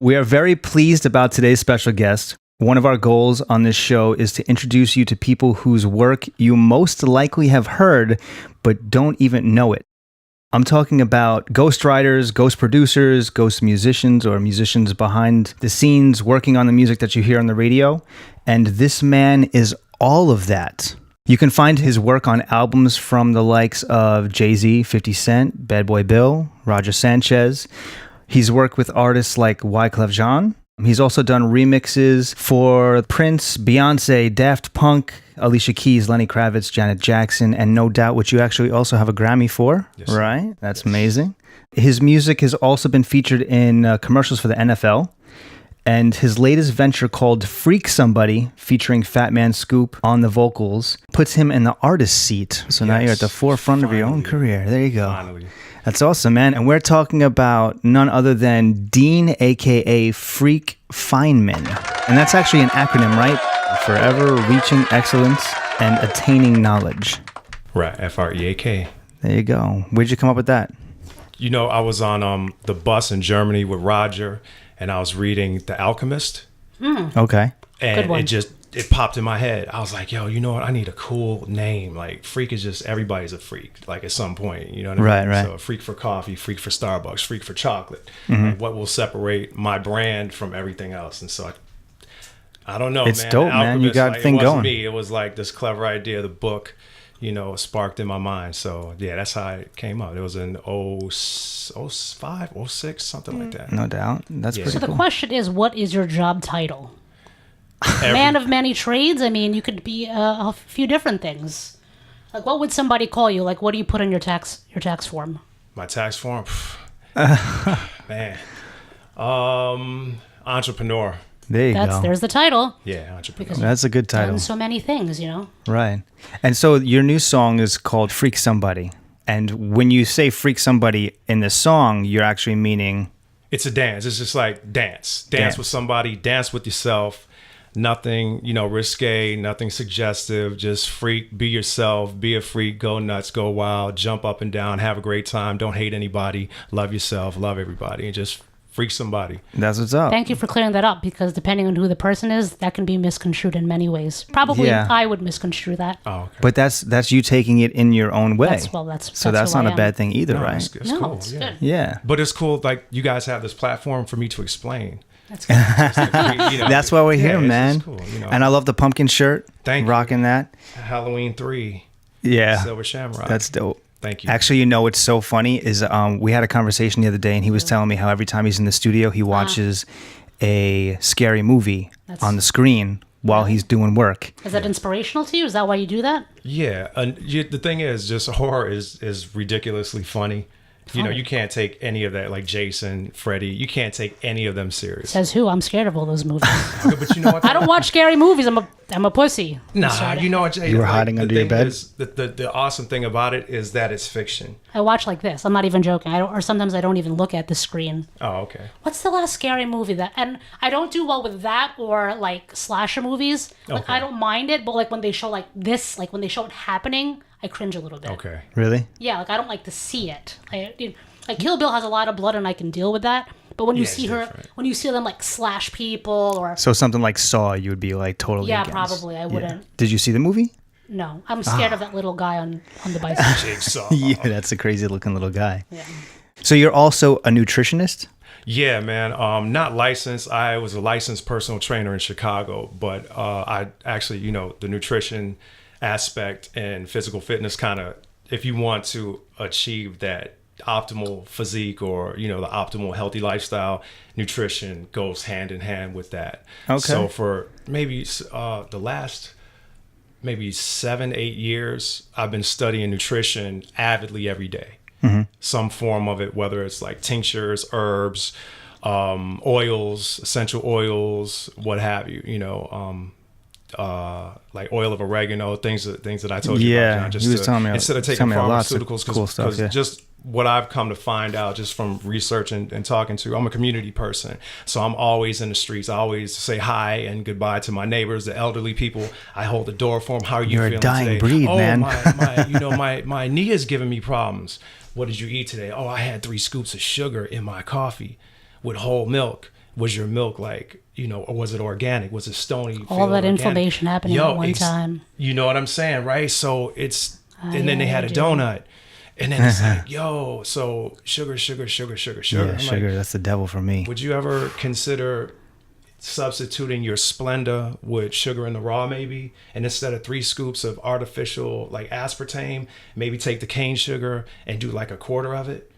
We are very pleased about today's special guest. One of our goals on this show is to introduce you to people whose work you most likely have heard, but don't even know it. I'm talking about ghostwriters, ghost producers, ghost musicians, or musicians behind the scenes working on the music that you hear on the radio. And this man is all of that. You can find his work on albums from the likes of Jay-Z, 50 Cent, Bad Boy Bill, Roger Sanchez. He's worked with artists like Wyclef Jean. He's also done remixes for Prince, Beyonce, Daft Punk, Alicia Keys, Lenny Kravitz, Janet Jackson, and no doubt which you actually also have a Grammy for, yes, right? That's yes. Amazing. His music has also been featured in commercials for the NFL. And his latest venture called Freak Somebody, featuring Fat Man Scoop on the vocals, puts him in the artist seat. So yes, now you're at the forefront of your own career. There you go. Finally. That's awesome, man. And we're talking about none other than Dean, a.k.a. Freak Fineman. And that's actually an acronym, right? Forever reaching excellence and attaining knowledge. Right, F-R-E-A-K. There you go. Where'd you come up with that? You know, I was on the bus in Germany with Roger, and I was reading The Alchemist. Okay. And it popped in my head. I was like, yo, you know what? I need a cool name. Like, freak is just, everybody's a freak, like, at some point. You know what I mean? Right. So, a freak for coffee, freak for Starbucks, freak for chocolate. Mm-hmm. Like, what will separate my brand from everything else? And so, I don't know, it's man. It's dope, man. You got a thing going. It wasn't me. It was like this clever idea, the book, you know, sparked in my mind. So, yeah, that's how it came up. It was in 05, 06, something like that. No doubt. That's pretty cool. So the question is, what is your job title? Man of many trades? I mean, you could be a few different things. Like, what would somebody call you? Like, what do you put on your tax form? My tax form? Man. Entrepreneur. There you go. There's the title. Yeah, entrepreneur. Because that's a good title. Done so many things, you know? Right. And so your new song is called Freak Somebody. And when you say freak somebody in the song, you're actually meaning... It's a dance. It's just like dance. Dance with somebody. Dance with yourself. Nothing, you know, risque. Nothing suggestive. Just freak. Be yourself. Be a freak. Go nuts. Go wild. Jump up and down. Have a great time. Don't hate anybody. Love yourself. Love everybody. And just... freak somebody. That's what's up. Thank you for clearing that up, because depending on who the person is, that can be misconstrued in many ways. Probably I would misconstrue that. Oh, okay. But that's you taking it in your own way. That's not a bad thing either, right? It's cool. It's good. Yeah. But it's cool, like, you guys have this platform for me to explain. That's good. Like, you know, that's why we're here, man. Cool, you know. And I love the pumpkin shirt. Thank you. Rocking that. Halloween 3. Yeah. Silver Shamrock. That's dope. Thank you. Actually, you know what's so funny is we had a conversation the other day, and he was telling me how every time he's in the studio, he watches a scary movie on the screen while he's doing work. Is that inspirational to you? Is that why you do that? Yeah. The thing is, just horror is ridiculously funny. You know, you can't take any of that, like Jason, Freddy. You can't take any of them serious. Says who? I'm scared of all those movies. Okay, but you know what? I don't watch scary movies. I'm a pussy. Nah, you know what, Jay? You were hiding under your bed? The awesome thing about it is that it's fiction. I watch like this. I'm not even joking. Or sometimes I don't even look at the screen. Oh, okay. What's the last scary movie that... And I don't do well with that or like slasher movies. Like, I don't mind it, but like when they show like this, like when they show it happening... I cringe a little bit. Okay. Really? Yeah, like I don't like to see it. Like Kill Bill has a lot of blood, and I can deal with that. But when you see when you see them like slash people or something like Saw, you would be like totally against. Probably I wouldn't. Did you see the movie? No, I'm scared of that little guy on the bicycle. Jigsaw. Yeah, that's a crazy looking little guy. Yeah. So you're also a nutritionist? Yeah, man. Not licensed. I was a licensed personal trainer in Chicago, but I actually, you know, the nutrition aspect and physical fitness kind of, if you want to achieve that optimal physique or, you know, the optimal healthy lifestyle, nutrition goes hand in hand with that. Okay. So for maybe the last 7-8 years, I've been studying nutrition avidly every day. Mm-hmm. Some form of it, whether it's like tinctures, herbs, oils, essential oils, what have you, you know, like oil of oregano, things that I told you about. Just he was telling me instead of taking pharmaceuticals, cool stuff, just what I've come to find out just from research and talking to, I'm a community person, so I'm always in the streets. I always say hi and goodbye to my neighbors, the elderly people. I hold the door for them. How are you feeling today? You're a dying breed, man. My knee is giving me problems. What did you eat today? Oh, I had 3 scoops of sugar in my coffee with whole milk. Was your milk like, or was it organic? Was it stony? All that organic? information happening at one time. You know what I'm saying, right? So and then they had a donut. And then it's like, so sugar. Yeah, I'm sugar, like, that's the devil for me. would you ever consider substituting your Splenda with sugar in the raw maybe? And instead of 3 scoops of artificial like aspartame, maybe take the cane sugar and do like a quarter of it.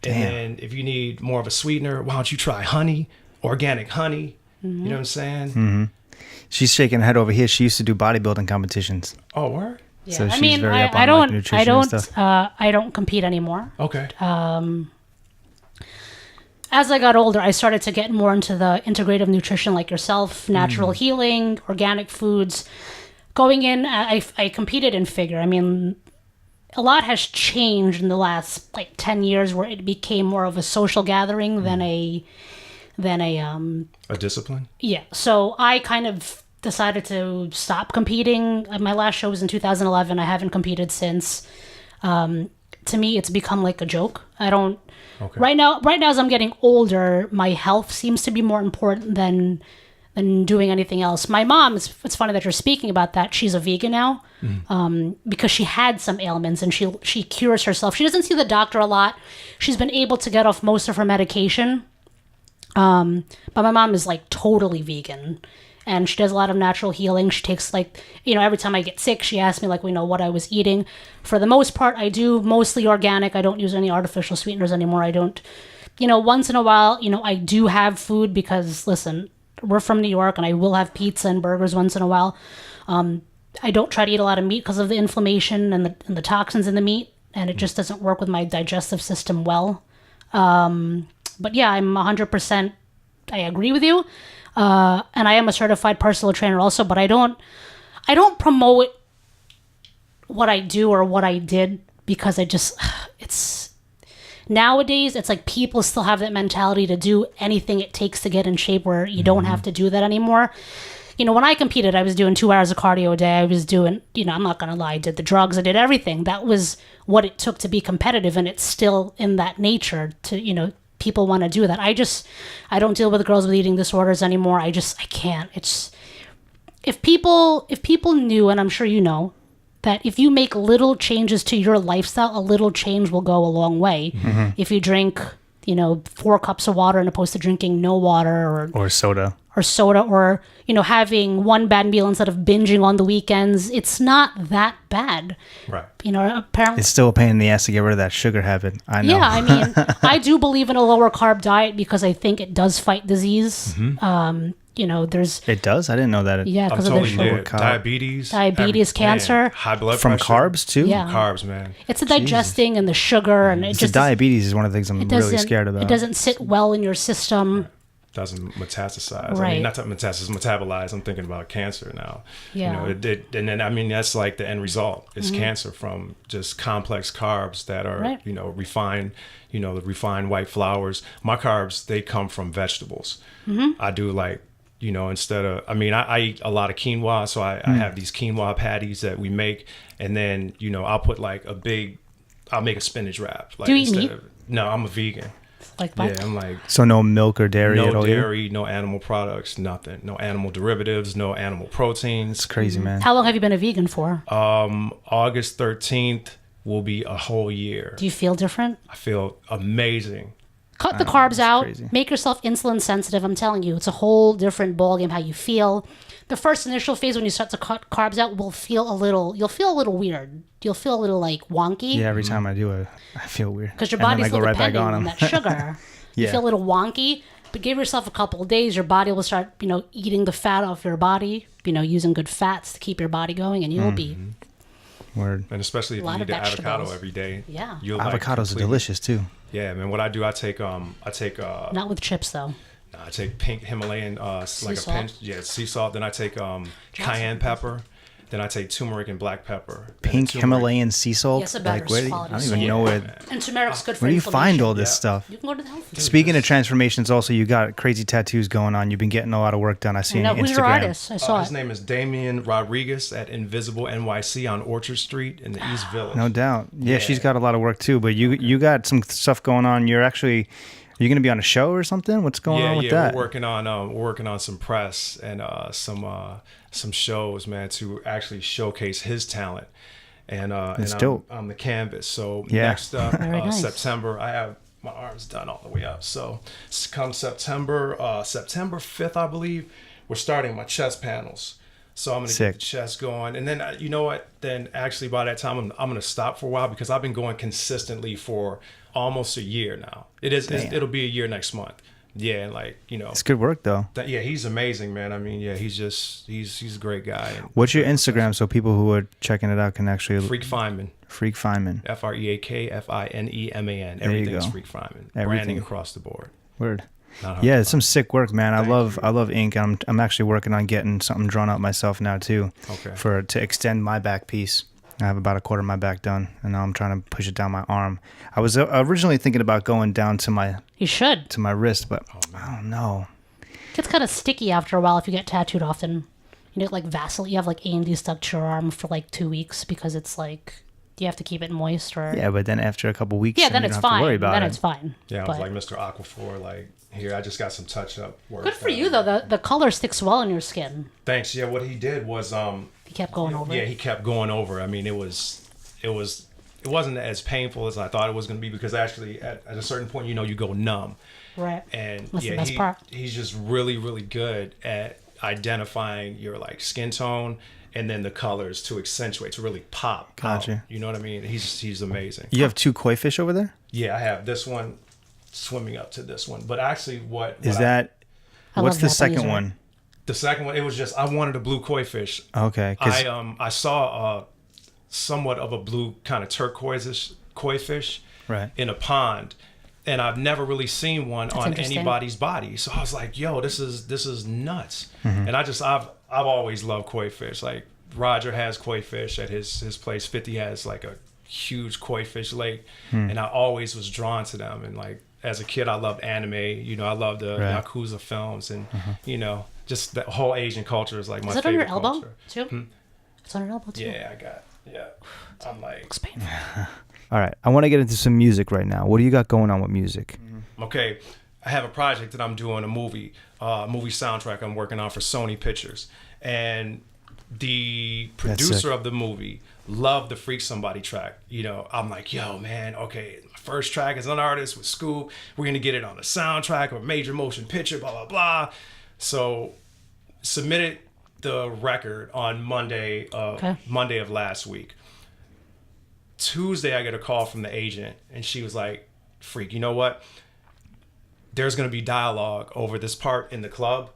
And then if you need more of a sweetener, why don't you try honey, organic honey? You know what I'm saying? Mm-hmm. She's shaking her head over here. She used to do bodybuilding competitions. Oh, word? Yeah, So I she's mean, very up on, I don't, like, nutrition and stuff. I don't compete anymore. Okay. As I got older, I started to get more into the integrative nutrition like yourself, natural healing, organic foods. Going in, I competed in figure. I mean, a lot has changed in the last like 10 years where it became more of a social gathering than a discipline? Yeah. So I kind of decided to stop competing. My last show was in 2011. I haven't competed since. To me, it's become like a joke. I don't. Okay. Right now, as I'm getting older, my health seems to be more important than doing anything else. My mom, it's funny that you're speaking about that. She's a vegan now because she had some ailments and she cures herself. She doesn't see the doctor a lot. She's been able to get off most of her medication. But my mom is like totally vegan. And she does a lot of natural healing. She takes every time I get sick, she asks me what I was eating. For the most part, I do mostly organic. I don't use any artificial sweeteners anymore. I don't, once in a while, I do have food because, listen, we're from New York and I will have pizza and burgers once in a while. I don't try to eat a lot of meat because of the inflammation and the toxins in the meat. And it just doesn't work with my digestive system well. But yeah, I'm 100%, I agree with you. And I am a certified personal trainer also, but I don't promote what I do or what I did because nowadays it's like people still have that mentality to do anything it takes to get in shape where you don't have to do that anymore. When I competed, I was doing 2 hours of cardio a day. I was doing, I'm not going to lie, I did the drugs, I did everything. That was what it took to be competitive. And it's still in that nature to, people want to do that. I don't deal with girls with eating disorders anymore. I can't. If people knew, and I'm sure you know, that if you make little changes to your lifestyle, a little change will go a long way. Mm-hmm. If you drink, 4 cups of water and opposed to drinking no water or soda or, having one bad meal instead of binging on the weekends, it's not that bad. Right. Apparently it's still a pain in the ass to get rid of that sugar habit. I know. Yeah, I mean, I do believe in a lower carb diet because I think it does fight disease. Mm-hmm. It does? I didn't know that. Because of the sugar. Diabetes, cancer. Man, high blood from pressure. Carbs too? Yeah. Carbs, man. It's the digesting and the sugar. And the diabetes is one of the things I'm really scared about. It doesn't sit well in your system. Doesn't metastasize. Right. I mean, not to metabolize. I'm thinking about cancer now. Yeah. And then, that's like the end result. It's cancer from just complex carbs that are, refined, the refined white flours. My carbs, they come from vegetables. Mm-hmm. I do instead of, I eat a lot of quinoa. So I have these quinoa patties that we make. And then, I'll put I'll make a spinach wrap. Do you eat meat? No, I'm a vegan. Like that? Yeah, I'm like... So no milk or dairy at all? No dairy, no animal products, nothing. No animal derivatives, no animal proteins. It's crazy, man. How long have you been a vegan for? August 13th will be a whole year. Do you feel different? I feel amazing. Cut the carbs out. Crazy. Make yourself insulin sensitive. I'm telling you, it's a whole different ballgame how you feel. The first initial phase when you start to cut carbs out you'll feel a little weird. You'll feel a little wonky. Yeah, every time I do it, I feel weird. Because your body's still depending on that sugar. You feel a little wonky, but give yourself a couple of days. Your body will start, eating the fat off your body, using good fats to keep your body going, and you'll be... Word. And especially if you eat the avocado every day. Yeah. Avocados are delicious, too. Yeah, man. What I do, I take... Not with chips, though. I take pink Himalayan, sea salt. Pinch. Yeah, sea salt. Then I take cayenne pepper. Then I take turmeric and black pepper. Pink Himalayan sea salt? Yes, a better quality. I don't even know where... And turmeric's good for Where do you find all this stuff? You can go to the health food. Speaking of transformations, also, you got crazy tattoos going on. You've been getting a lot of work done. I see on Instagram. Who's your artist? I saw His name is Damian Rodriguez at Invisible NYC on Orchard Street in the East Village. No doubt. Yeah, she's got a lot of work, too. But you got some stuff going on. You're actually... Are you going to be on a show or something? What's going on with that? We're working on some press and some shows, man, to actually showcase his talent. And dope. I'm the canvas. So Yeah. next up, nice. September, I have my arms done all the way up. So come September 5th, I believe, we're starting my chest panels. So I'm going to get the chest going. And then, you know what? Then actually by that time, I'm going to stop for a while because I've been going consistently for almost a year now. It'll be a year next month. Yeah, and like, you know. It's good work, though. Yeah, he's amazing, man. I mean, yeah, he's a great guy. What's your Instagram so people who are checking it out can actually... Freak Fineman. Freak Fineman. FreakFineman. Everything's Freak Fineman. Branding across the board. Word. Yeah, it's some sick work, man. I love ink. I'm actually working on getting something drawn up myself now too. Okay. To extend my back piece. I have about a quarter of my back done, and now I'm trying to push it down my arm. I was originally thinking about going down to my wrist, but I don't know. It gets kind of sticky after a while if you get tattooed often. You know, like Vaseline. You have like A&D stuck to your arm for like 2 weeks because it's like you have to keep it moist. Or yeah, but then after a couple weeks, then it's fine. Then it's fine. Yeah, I was like Mr. Aquaphor, like. Here, I just got some touch-up work. Good for you, though. The color sticks well in your skin. Thanks. Yeah, what he did was he kept going over. Yeah, he kept going over. I mean, it wasn't as painful as I thought it was going to be because actually, at a certain point, you know, you go numb. Right. And that's the best part. He's just really, really good at identifying your like skin tone and then the colors to accentuate, to really pop. Gotcha. Out. You know what I mean? He's amazing. You have 2 koi fish over there? Yeah, I have this one. Swimming up to this one, but actually what's the second one? The second one, it was just I wanted a blue koi fish. Okay. I saw somewhat of a blue kind of turquoise-ish koi fish in a pond, and I've never really seen one on anybody's body. So I was like, yo, this is nuts. Mm-hmm. And I've always loved koi fish. Like Roger has koi fish at his place. 50 has like a huge koi fish lake, and I always was drawn to them. And like as a kid, I loved anime. You know, I loved the Yakuza films, and you know, just the whole Asian culture is like my favorite culture. Is it on your elbow too? It's on your elbow too. Yeah, I'm like. Looks painful. All right, I want to get into some music right now. What do you got going on with music? Okay, I have a project that I'm doing, a movie soundtrack I'm working on for Sony Pictures, and the producer of the movie loved the Freak Somebody track. You know, I'm like, yo, man, okay, my first track as an artist with Scoop. We're going to get it on the soundtrack of a major motion picture, blah, blah, blah. So submitted the record on Monday of last week. Tuesday, I get a call from the agent, and she was like, Freak, you know what? There's going to be dialogue over this part in the club.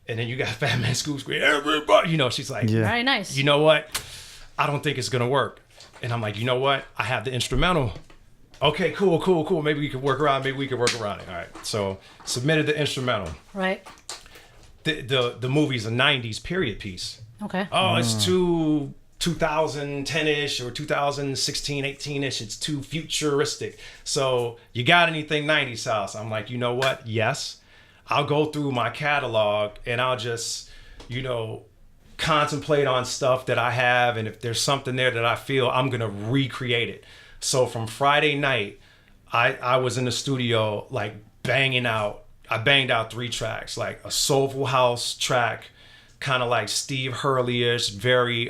And then you got Fat Man Scoop screaming, everybody, you know, she's like, very nice. You know what? I don't think it's going to work. And I'm like, you know what? I have the instrumental. Okay, cool. Maybe we could work around it. All right. So submitted the instrumental. Right. The movie's a 90s period piece. Okay. Oh, it's too 2010-ish or 2016, 18-ish. It's too futuristic. So you got anything 90s house? I'm like, you know what? Yes. I'll go through my catalog and I'll just, you know, contemplate on stuff that I have. And if there's something there that I feel, I'm going to recreate it. So from Friday night, I was in the studio, like banging out. I banged out 3 tracks, like a soulful house track, kind of like Steve Hurley-ish, very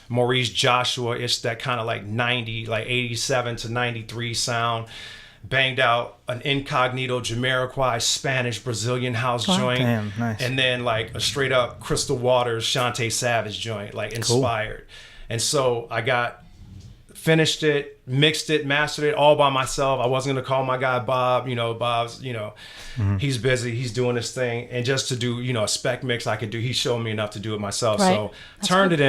Maurice Joshua-ish, that kind of like 87 to 93 sound. Banged out an Incognito Jamiroquai Spanish Brazilian house joint. Damn, nice. And then like a straight up Crystal Waters Shantae Savage joint, like inspired. Cool. And so I finished it, mixed it, mastered it all by myself. I wasn't going to call my guy Bob, you know, Bob's, you know, he's busy, he's doing his thing. And just to do, you know, a spec mix I could do, he showed me enough to do it myself. Right. So turned it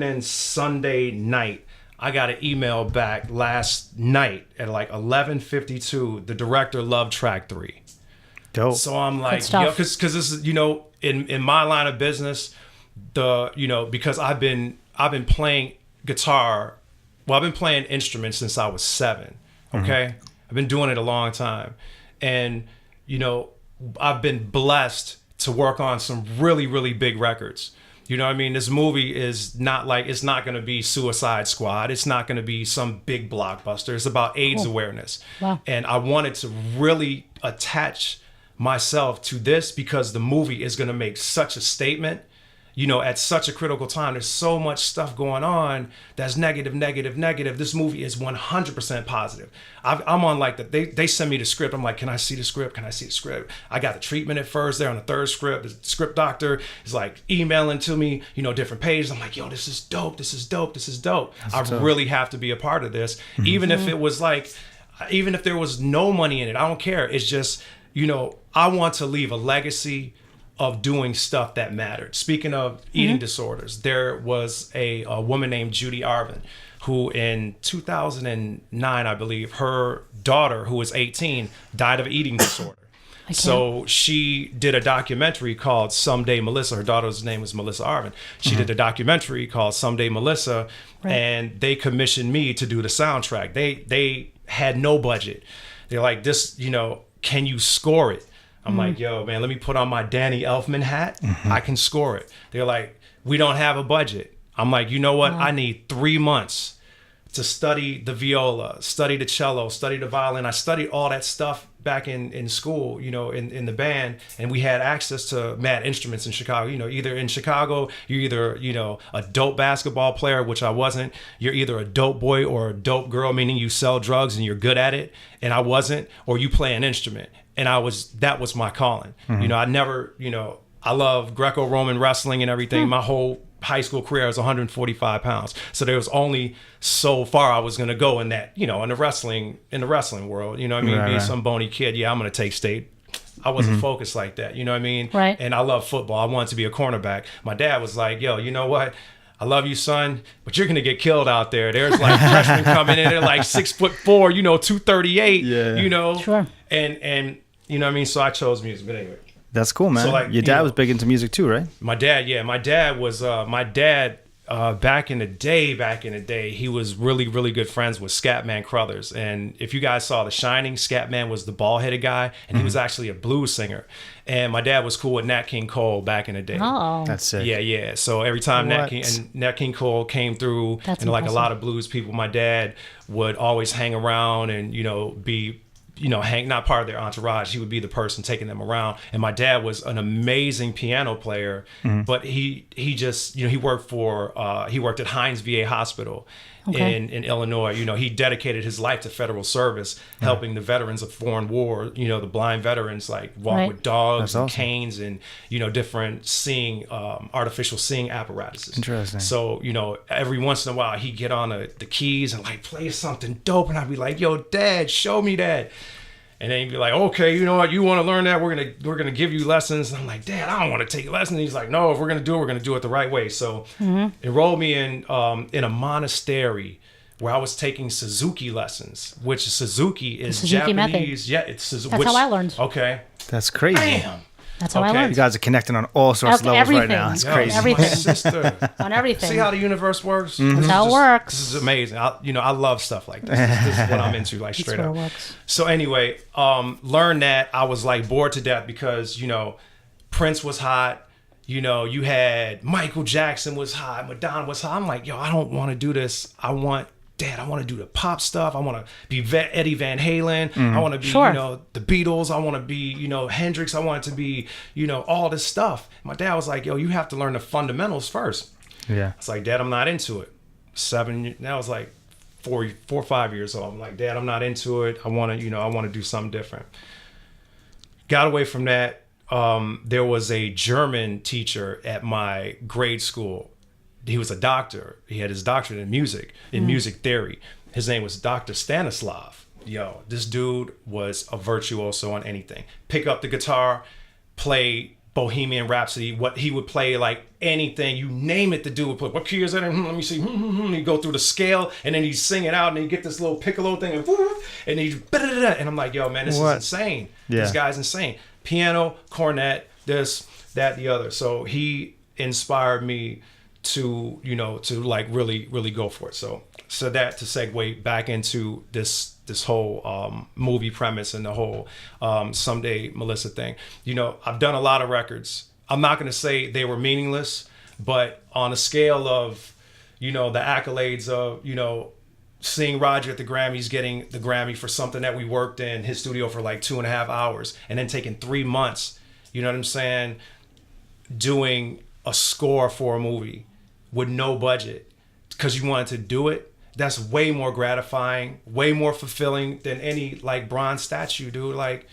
in Sunday night. I got an email back last night at like 11:52. The director loved track 3. Dope. So I'm like, yo, because this is, you know, in my line of business, because I've been playing guitar. Well, I've been playing instruments since I was 7. Okay, I've been doing it a long time, and you know, I've been blessed to work on some really, really big records. You know what I mean? This movie is not like, it's not going to be Suicide Squad. It's not going to be some big blockbuster. It's about AIDS awareness. Wow. And I wanted to really attach myself to this because the movie is going to make such a statement, you know, at such a critical time. There's so much stuff going on that's negative. This movie is 100% positive. I'm on like they send me the script. I'm like, can I see the script? I got the treatment at first there on the third script. The script doctor is like emailing to me, you know, different pages. I'm like, yo, this is dope. I really have to be a part of this. Even if it was like, even if there was no money in it, I don't care. It's just, you know, I want to leave a legacy of doing stuff that mattered. Speaking of eating disorders, there was a woman named Judy Arvin who in 2009, I believe, her daughter, who was 18, died of an eating disorder. So she did a documentary called Someday Melissa. Her daughter's name was Melissa Arvin. She did a documentary called Someday Melissa, and they commissioned me to do the soundtrack. They had no budget. They're like, this, you know, can you score it? I'm like, yo, man, let me put on my Danny Elfman hat. I can score it. They're like, we don't have a budget. I'm like, you know what? I need 3 months to study the viola, study the cello, study the violin. I studied all that stuff back in school, you know, in the band, and we had access to mad instruments in Chicago. You know, either in Chicago, you're either, you know, a dope basketball player, which I wasn't. You're either a dope boy or a dope girl, meaning you sell drugs and you're good at it, and I wasn't, or you play an instrument. And that was my calling. You know, I never, you know, I love Greco-Roman wrestling and everything. My whole high school career was 145 pounds. So there was only so far I was going to go in that, you know, in the wrestling world, you know what I mean? Being some bony kid. Yeah, I'm going to take state. I wasn't focused like that. You know what I mean? Right. And I love football. I wanted to be a cornerback. My dad was like, yo, you know what? I love you, son, but you're going to get killed out there. There's like freshmen coming in. They're like 6'4", you know, 238, you know? Sure. And you know what I mean? So I chose music. But anyway. That's cool, man. So like, your dad was big into music too, right? My dad, yeah. My dad was, back in the day, he was really, really good friends with Scatman Crothers. And if you guys saw The Shining, Scatman was the bald-headed guy, and he was actually a blues singer. And my dad was cool with Nat King Cole back in the day. Oh. That's sick. Yeah. So every time Nat King Cole came through, That's and like impressive. a lot of blues people, my dad would always hang around and, you know, be, you know, not part of their entourage. He would be the person taking them around. And my dad was an amazing piano player, but he just, you know, he worked at Heinz VA Hospital in Illinois. You know, he dedicated his life to federal service, helping the veterans of foreign war, you know, the blind veterans, like walk with dogs and canes and, you know, different artificial seeing apparatuses. Interesting. So, you know, every once in a while he'd get on the keys and like play something dope. And I'd be like, yo, Dad, show me that. And then he'd be like, okay, you know what? You want to learn that? We're gonna give you lessons. And I'm like, Dad, I don't want to take lessons. And he's like, no, if we're gonna do it the right way. So enrolled me in a monastery where I was taking Suzuki lessons, which Suzuki is Suzuki Japanese. method. Yeah, it's Suzuki. That's how I learned. Okay. That's crazy. Damn. That's how I learned. You guys are connecting on all sorts of levels right Everything. now. It's Yo, crazy. Everything. My sister. On everything. See how the universe works? That's how it works. This is amazing. I love stuff like this. This is what I'm into, like straight That's up. where it works. So anyway, learned that. I was like bored to death because, you know, Prince was hot. You know, you had Michael Jackson was hot. Madonna was hot. I'm like, yo, I don't want to do this. Dad, I want to do the pop stuff. I want to be Eddie Van Halen. I want to be, you know, the Beatles. I want to be, you know, Hendrix. I want it to be, you know, all this stuff. My dad was like, yo, you have to learn the fundamentals first. Yeah. It's like, Dad, I'm not into it. Now it's like 4 or 5 years old. I'm like, Dad, I'm not into it. I want to do something different. Got away from that. There was a German teacher at my grade school. He was a doctor. He had his doctorate in music theory. His name was Dr. Stanislav. Yo, this dude was a virtuoso on anything. Pick up the guitar, play Bohemian Rhapsody. What he would play, like anything, you name it, the dude would put, what key is that? Let me see. He'd go through the scale, and then he'd sing it out, and he'd get this little piccolo thing, and he'd, and I'm like, yo, man, this is insane. Yeah. This guy's insane. Piano, cornet, this, that, the other. So he inspired me to, you know, to like really, really go for it. So that to segue back into this whole movie premise and the whole Someday Melissa thing. You know, I've done a lot of records. I'm not going to say they were meaningless, But on a scale of, you know, the accolades of, you know, seeing Roger at the Grammys getting the Grammy for something that we worked in his studio for like 2.5 hours, and then taking 3 months, you know what I'm saying, doing a score for a movie with no budget because you wanted to do it. That's way more gratifying, way more fulfilling than any like bronze statue, dude. Like,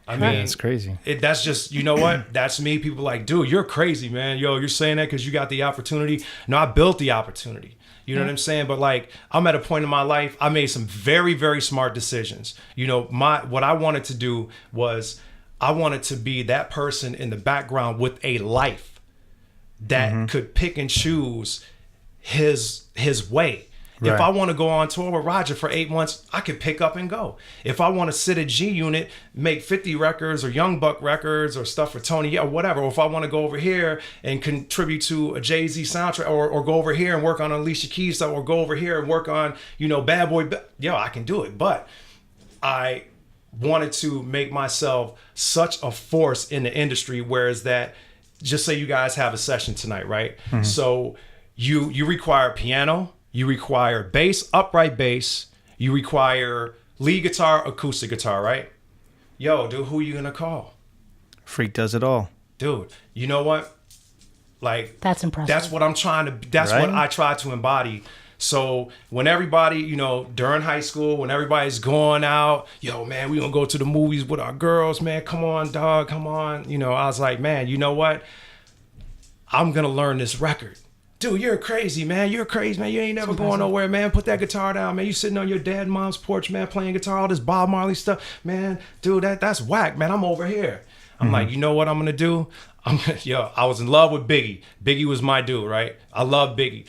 I mean, that's crazy. That's just, you know what? That's me. People like, dude, you're crazy, man. Yo, you're saying that because you got the opportunity. No, I built the opportunity. You know what I'm saying? But like, I'm at a point in my life, I made some very, very smart decisions. You know, what I wanted to do was I wanted to be that person in the background with a life that could pick and choose his way. Right. If I want to go on tour with Roger for 8 months, I could pick up and go. If I want to sit at G Unit, make 50 records or Young Buck records or stuff for Tony or whatever, or if I want to go over here and contribute to a Jay-Z soundtrack, or go over here and work on Alicia Keys stuff, or go over here and work on, you know, Bad Boy, I can do it. But I wanted to make myself such a force in the industry, whereas that, just say you guys have a session tonight, right? So you require piano, you require bass, upright bass, you require lead guitar, acoustic guitar, right? Yo, dude, who are you gonna call? Freak does it all. Dude, you know what? Like, that's impressive. That's what I'm trying to, that's right? What I try to embody. So when everybody, you know, during high school, when everybody's going out, yo, man, we gonna go to the movies with our girls, man. Come on, dog, come on. You know, I was like, man, you know what? I'm gonna learn this record. Dude, you're crazy, man. You're crazy, man. You ain't never going nowhere, man. Put that guitar down, man. You sitting on your dad and mom's porch, man, playing guitar, all this Bob Marley stuff. Man, dude, that's whack, man. I'm over here. I'm like, you know what I'm going to do? I was in love with Biggie. Biggie was my dude, right? I love Biggie.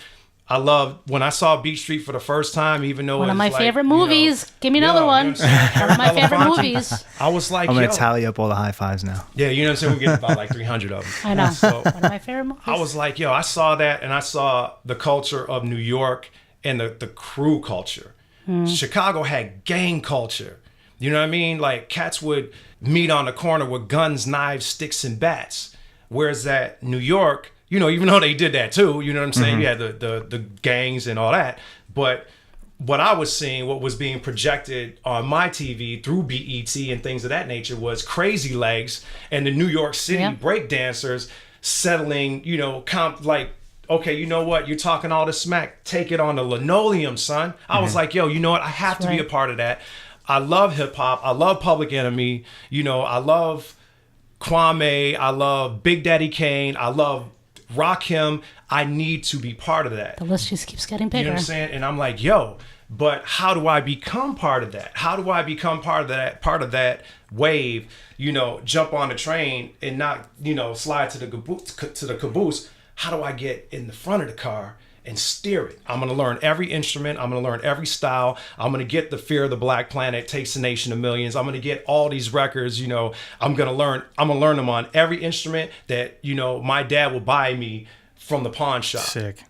I love when I saw Beat Street for the first time, even though one of my favorite movies. You know, give me another one. You know one of my favorite movies. I was like, I'm going to tally up all the high fives now. Yeah, you know what I'm saying? We get about like 300 of them. I know. So, one of my favorite movies. I was like, yo, I saw that, and I saw the culture of New York and the crew culture. Chicago had gang culture. You know what I mean? Like, cats would meet on the corner with guns, knives, sticks, and bats. Whereas at New York, you know, even though they did that too, you know what I'm saying? You had the gangs and all that. But what I was seeing, what was being projected on my TV through BET and things of that nature, was Crazy Legs and the New York City breakdancers settling, you know, like, okay, you know what? You're talking all this smack. Take it on the linoleum, son. I was like, yo, you know what? I have to be a part of that. I love hip hop. I love Public Enemy. You know, I love Kwame. I love Big Daddy Kane. I love Rakim. I need to be part of that. The list just keeps getting bigger. You know what I'm saying? And I'm like, yo, but how do I become part of that? How do I become part of that wave? You know, jump on the train and not, you know, slide to the caboose. How do I get in the front of the car and steer it? I'm going to learn every instrument. I'm going to learn every style. I'm going to get the Fear of the Black Planet, Takes a Nation of Millions. I'm going to get all these records, you know, I'm going to learn them on every instrument that, you know, my dad will buy me from the pawn shop. Sick.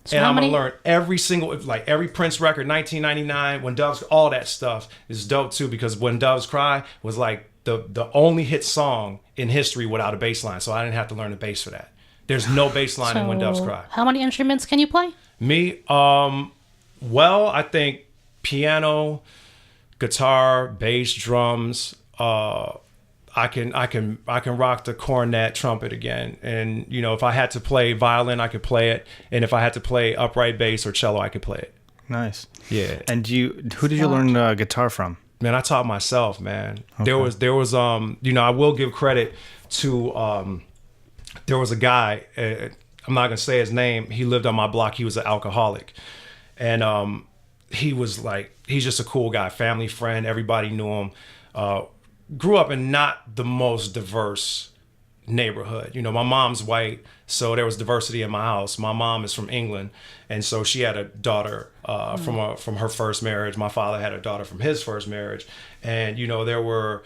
So and I'm going to learn every single, like every Prince record, 1999, When Doves, all that stuff is dope too, because When Doves Cry was like the only hit song in history without a bass line. So I didn't have to learn the bass for that. There's no bass line in When Doves Cry. How many instruments can you play? Me, well, I think piano, guitar, bass, drums. I can rock the cornet, trumpet again. And you know, if I had to play violin, I could play it. And if I had to play upright bass or cello, I could play it. Nice. Yeah. And who did you learn guitar from? Man, I taught myself, man. Okay. There was you know, I will give credit to there was a guy, I'm not going to say his name. He lived on my block. He was an alcoholic. And he was like, he's just a cool guy, family friend. Everybody knew him. Grew up in not the most diverse neighborhood. You know, my mom's white, so there was diversity in my house. My mom is from England, and so she had a daughter from her first marriage. My father had a daughter from his first marriage. And, you know, there were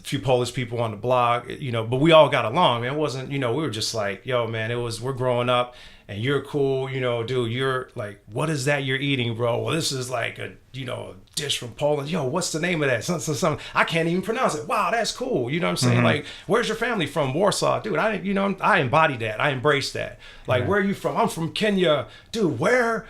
a few Polish people on the block, you know, but we all got along, man. It wasn't, you know, we were just like, yo, man, we're growing up and you're cool, you know, dude, you're like, what is that you're eating, bro? Well, this is like a, you know, a dish from Poland. Yo, what's the name of that? Something. I can't even pronounce it. Wow, that's cool. You know what I'm saying? Like, where's your family from? Warsaw. Dude, I embody that. I embrace that. Like, where are you from? I'm from Kenya. Dude, where?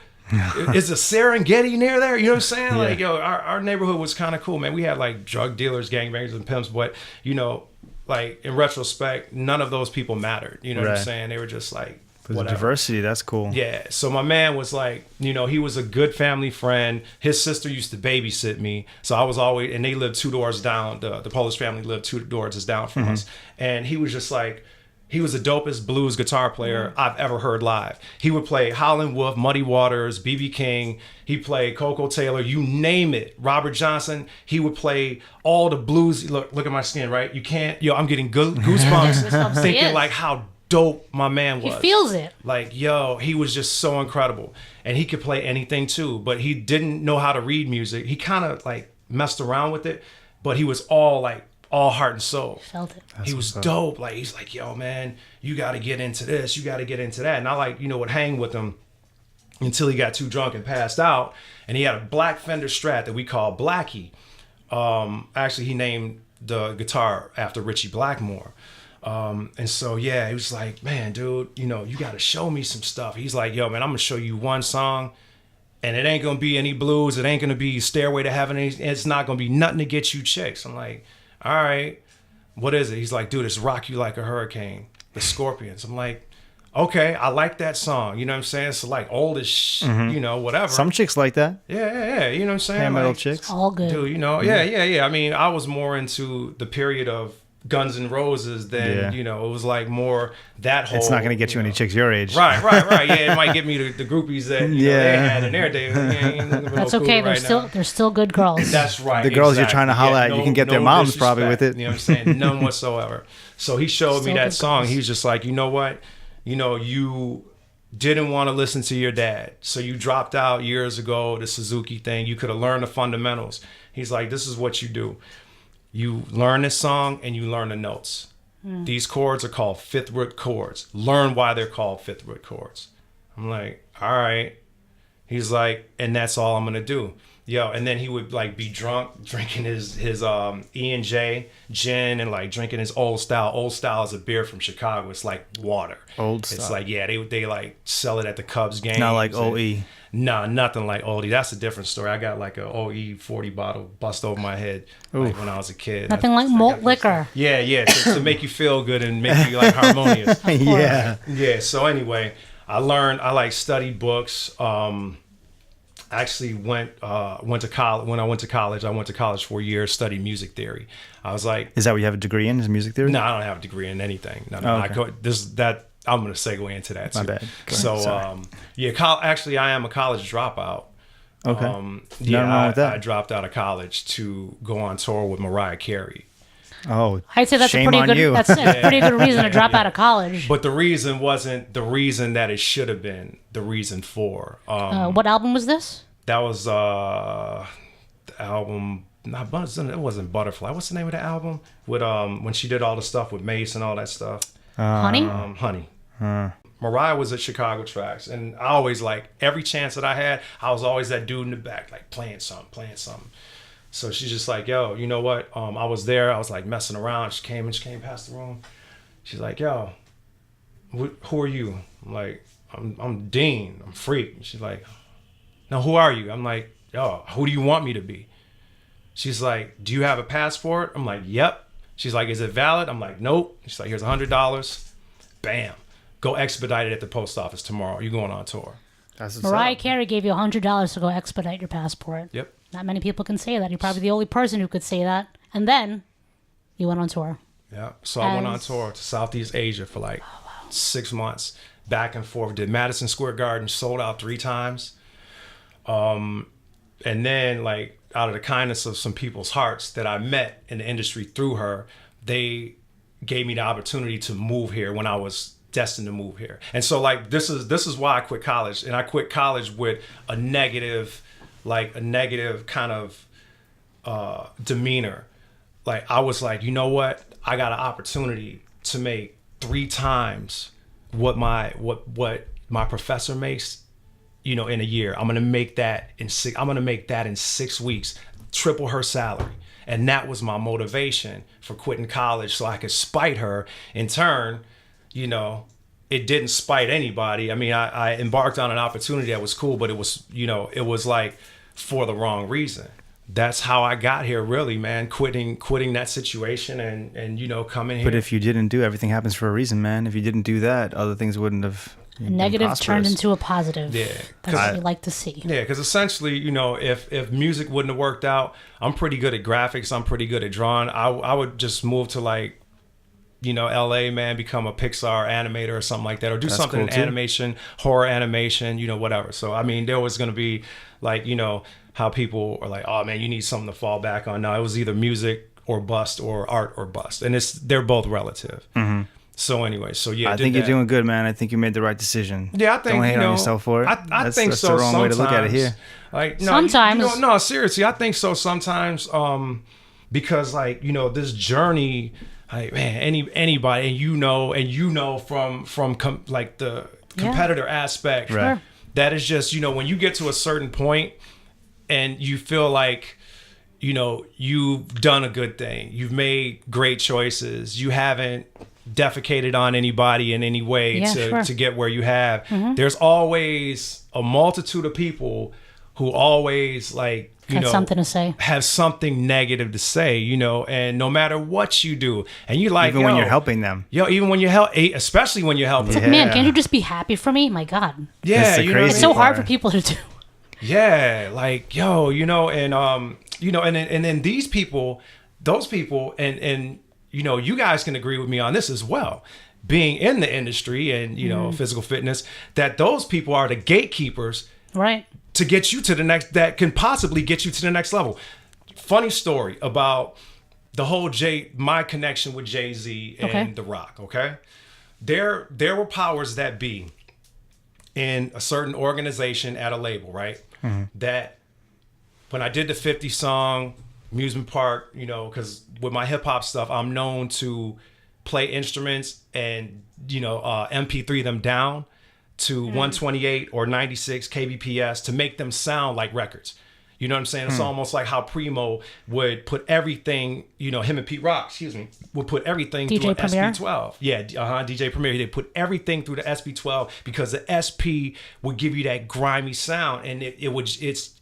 Is the Serengeti near there? You know what I'm saying? Like, yo, our neighborhood was kind of cool, man. We had like drug dealers, gangbangers, and pimps, but you know, like in retrospect, none of those people mattered. You know what I'm saying? They were just like, the diversity, that's cool. Yeah. So my man was like, you know, he was a good family friend. His sister used to babysit me, so I was always, and they lived 2 doors down. The Polish family lived 2 doors down from us, and he was just like. He was the dopest blues guitar player I've ever heard live. He would play Howlin' Wolf, Muddy Waters, B.B. King. He played Coco Taylor, you name it. Robert Johnson. He would play all the blues. Look at my skin, right? You can't. Yo, I'm getting goosebumps thinking like how dope my man was. He feels it. Like, yo, he was just so incredible. And he could play anything too, but he didn't know how to read music. He kind of like messed around with it, but he was all heart and soul. Felt it. He was dope. Like, he's like, yo, man, you got to get into this. You got to get into that. And I like, you know, would hang with him until he got too drunk and passed out. And he had a black Fender Strat that we call Blackie. Actually, he named the guitar after Richie Blackmore. And so, yeah, he was like, man, dude, you know, you got to show me some stuff. He's like, yo, man, I'm going to show you one song. And it ain't going to be any blues. It ain't going to be Stairway to Heaven. It's not going to be nothing to get you chicks. I'm like, all right, what is it? He's like, dude, it's Rock You Like a Hurricane, the Scorpions. I'm like, okay, I like that song. You know what I'm saying? It's like old as you know, whatever. Some chicks like that. Yeah. You know what I'm saying? Hair metal like, chicks. All good. Dude, you know, yeah. I mean, I was more into the period of Guns N' Roses than, you know, it was like more that whole. It's not going to get you any chicks your age. Right. Yeah, it might get me the groupies that you know, they had in their day. That's okay. They're still good girls. That's right. The girls you're trying to holler at, you can get their moms probably with it. You know what I'm saying? None whatsoever. So he showed me that song. He was just like, you know what? You know, you didn't want to listen to your dad. So you dropped out years ago, the Suzuki thing. You could have learned the fundamentals. He's like, this is what you do. You learn this song and you learn the notes. These chords are called fifth root chords. Learn why they're called fifth root chords. I'm like, all right. He's like, and that's all I'm going to do. Yo, and then he would like be drunk, drinking his E&J gin and like drinking his Old Style. Old Style is a beer from Chicago. It's like water. Old Style. It's like, yeah, they like sell it at the Cubs games. Not like OE. Nah, nothing like OE. That's a different story. I got like a OE 40 bottle bust over my head like when I was a kid. Nothing like malt liquor. Yeah, to make you feel good and make you like harmonious. Yeah. So anyway, I studied books. Actually went to college. When I went to college for a year, studied music theory. I was like, is that what you have a degree in? Is music theory? No, I don't have a degree in anything. No. Okay. I'm going to segue into that too. My bad. Actually, I am a college dropout. Okay. Nothing wrong with that. I dropped out of college to go on tour with Mariah Carey. Oh, I'd say that's a pretty good. That's a pretty good reason to drop out of college. But the reason wasn't the reason that it should have been the reason for. What album was this? That was the album. It wasn't Butterfly. What's the name of the album? With when she did all the stuff with Mace and all that stuff. Honey. Honey. Mariah was at Chicago Tracks, and I always like every chance that I had, I was always that dude in the back, like playing something. So she's just like, yo, you know what? I was there. I was like messing around. She came past the room. She's like, yo, who are you? I'm like, I'm Dean. I'm Freak. And she's like, now who are you? I'm like, yo, who do you want me to be? She's like, do you have a passport? I'm like, yep. She's like, is it valid? I'm like, nope. She's like, here's $100. Bam. Go expedite it at the post office tomorrow. You're going on tour. Mariah Carey gave you $100 to go expedite your passport. Yep. Not many people can say that. You're probably the only person who could say that. And then you went on tour. Yeah. So I went on tour to Southeast Asia for like 6 months, back and forth. Did Madison Square Garden, sold out 3 times. And then like out of the kindness of some people's hearts that I met in the industry through her, they gave me the opportunity to move here when I was destined to move here. And so like this is why I quit college. And I quit college with a negative kind of demeanor. like I was like, you know what? I got an opportunity to make 3 times what my professor makes, you know, in a year. I'm gonna make that in 6 weeks, triple her salary. And that was my motivation for quitting college, so I could spite her. In turn, you know, it didn't spite anybody. I mean, I embarked on an opportunity that was cool, but it was, you know, it was like for the wrong reason. That's how I got here, really, man. Quitting that situation and you know, coming here. But if you didn't do, everything happens for a reason, man. If you didn't do that, other things wouldn't have. A negative turned into a positive. Yeah, that's what we like to see. Yeah, because essentially, you know, if music wouldn't have worked out, I'm pretty good at graphics. I'm pretty good at drawing. I would just move to, like, you know, LA, man, become a Pixar animator or something like that, or do something cool in animation, horror animation, you know, whatever. So I mean, there was going to be, like, you know, how people are like, oh man, you need something to fall back on. No, it was either music or bust, or art or bust, and they're both relative. Mm-hmm. So anyway, so yeah, I think you're doing good, man. I think you made the right decision. Yeah, I think, don't hate you know, on yourself for it. I think that's so. the wrong way to look at it here. Like, no, sometimes, you know, no, seriously, I think so. Sometimes, because, like, you know, this journey, like, man, anybody, and you know from like the competitor aspect, right? That is just, you know, when you get to a certain point and you feel like, you know, you've done a good thing, you've made great choices, you haven't defecated on anybody in any way to get where you have. Mm-hmm. There's always a multitude of people who always, like, you know, something to say, have something negative to say, you know, and no matter what you do, and you like, even when you're helping them, even when you're especially when you're helping them. Man, can't you just be happy for me? My God. Yeah, you know, it's so hard for people to do. Yeah, like, yo, you know, and you know, and then these people, those people, and you know, you guys can agree with me on this as well, being in the industry and, you know, physical fitness, that those people are the gatekeepers, right, to get you to the next, that can possibly get you to the next level. Funny story about the whole my connection with Jay-Z and The Rock. Okay, there were powers that be in a certain organization at a label, right? Mm-hmm. That when I did the 50 song Amusement Park, you know, because with my hip hop stuff, I'm known to play instruments and, you know, MP3 them down to 128 or 96 kbps to make them sound like records. You know what I'm saying? It's almost like how Primo would put everything, you know, him and Pete Rock, would put everything through an SP12. Yeah, DJ Premier. They put everything through the SP12 because the SP would give you that grimy sound, and it's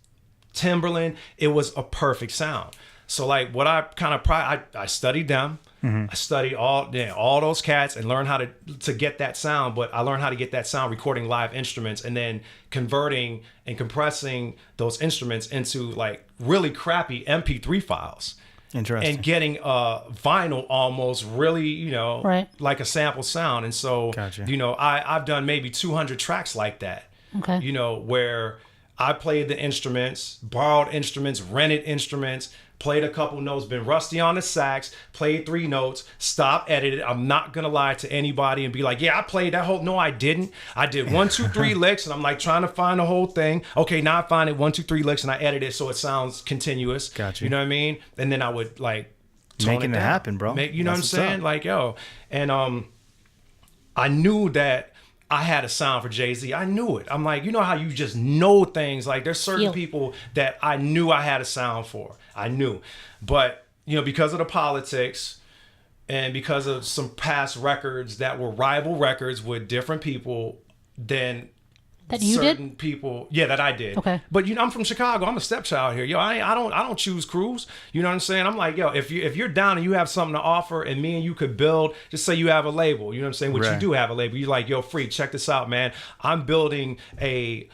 Timberland. It was a perfect sound. So, like, what I kind of I studied them. Mm-hmm. I studied all those cats and learned how to get that sound. But I learned how to get that sound recording live instruments and then converting and compressing those instruments into, like, really crappy MP3 files. Interesting. And getting vinyl almost really, you know, like a sample sound. And so, you know, I've done maybe 200 tracks like that. Okay. You know, where I played the instruments, borrowed instruments, rented instruments, played a couple notes, been rusty on the sax, played 3 notes, stopped, edited. I'm not going to lie to anybody and be like, yeah, I played that whole, no, I didn't. I did 1, 2, 3 licks, and I'm like trying to find the whole thing. Okay, now I find it 1, 2, 3 licks, and I edit it so it sounds continuous. Gotcha. You know what I mean? And then I would, like, making it happen, bro. You know what I'm saying? Like, yo. And I knew that I had a sound for Jay-Z. I knew it. I'm like, you know how you just know things? Like, there's certain people that I knew I had a sound for. I knew. But, you know, because of the politics and because of some past records that were rival records with different people, then that you certain did? People, yeah, that I did. Okay. But, you know, I'm from Chicago. I'm a stepchild here. Yo, I don't choose crews. You know what I'm saying? I'm like, yo, if you're down and you have something to offer and me and you could build, just say you have a label. You know what I'm saying? Which you do have a label. You're like, yo, Freak, check this out, man. I'm building a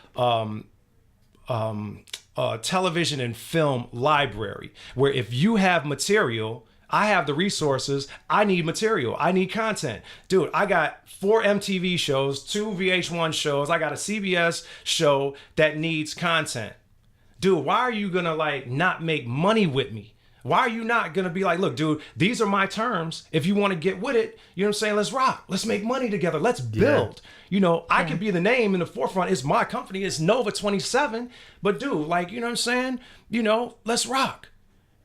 television and film library where if you have material, I have the resources. I need material. I need content. Dude, I got 4 MTV shows, 2 VH1 shows. I got a CBS show that needs content. Dude, why are you going to, like, not make money with me? Why are you not going to be like, look, dude, these are my terms. If you want to get with it, you know what I'm saying? Let's rock. Let's make money together. Let's build. You know, I could be the name in the forefront. It's my company. It's Nova27. But, dude, like, you know what I'm saying? You know, let's rock.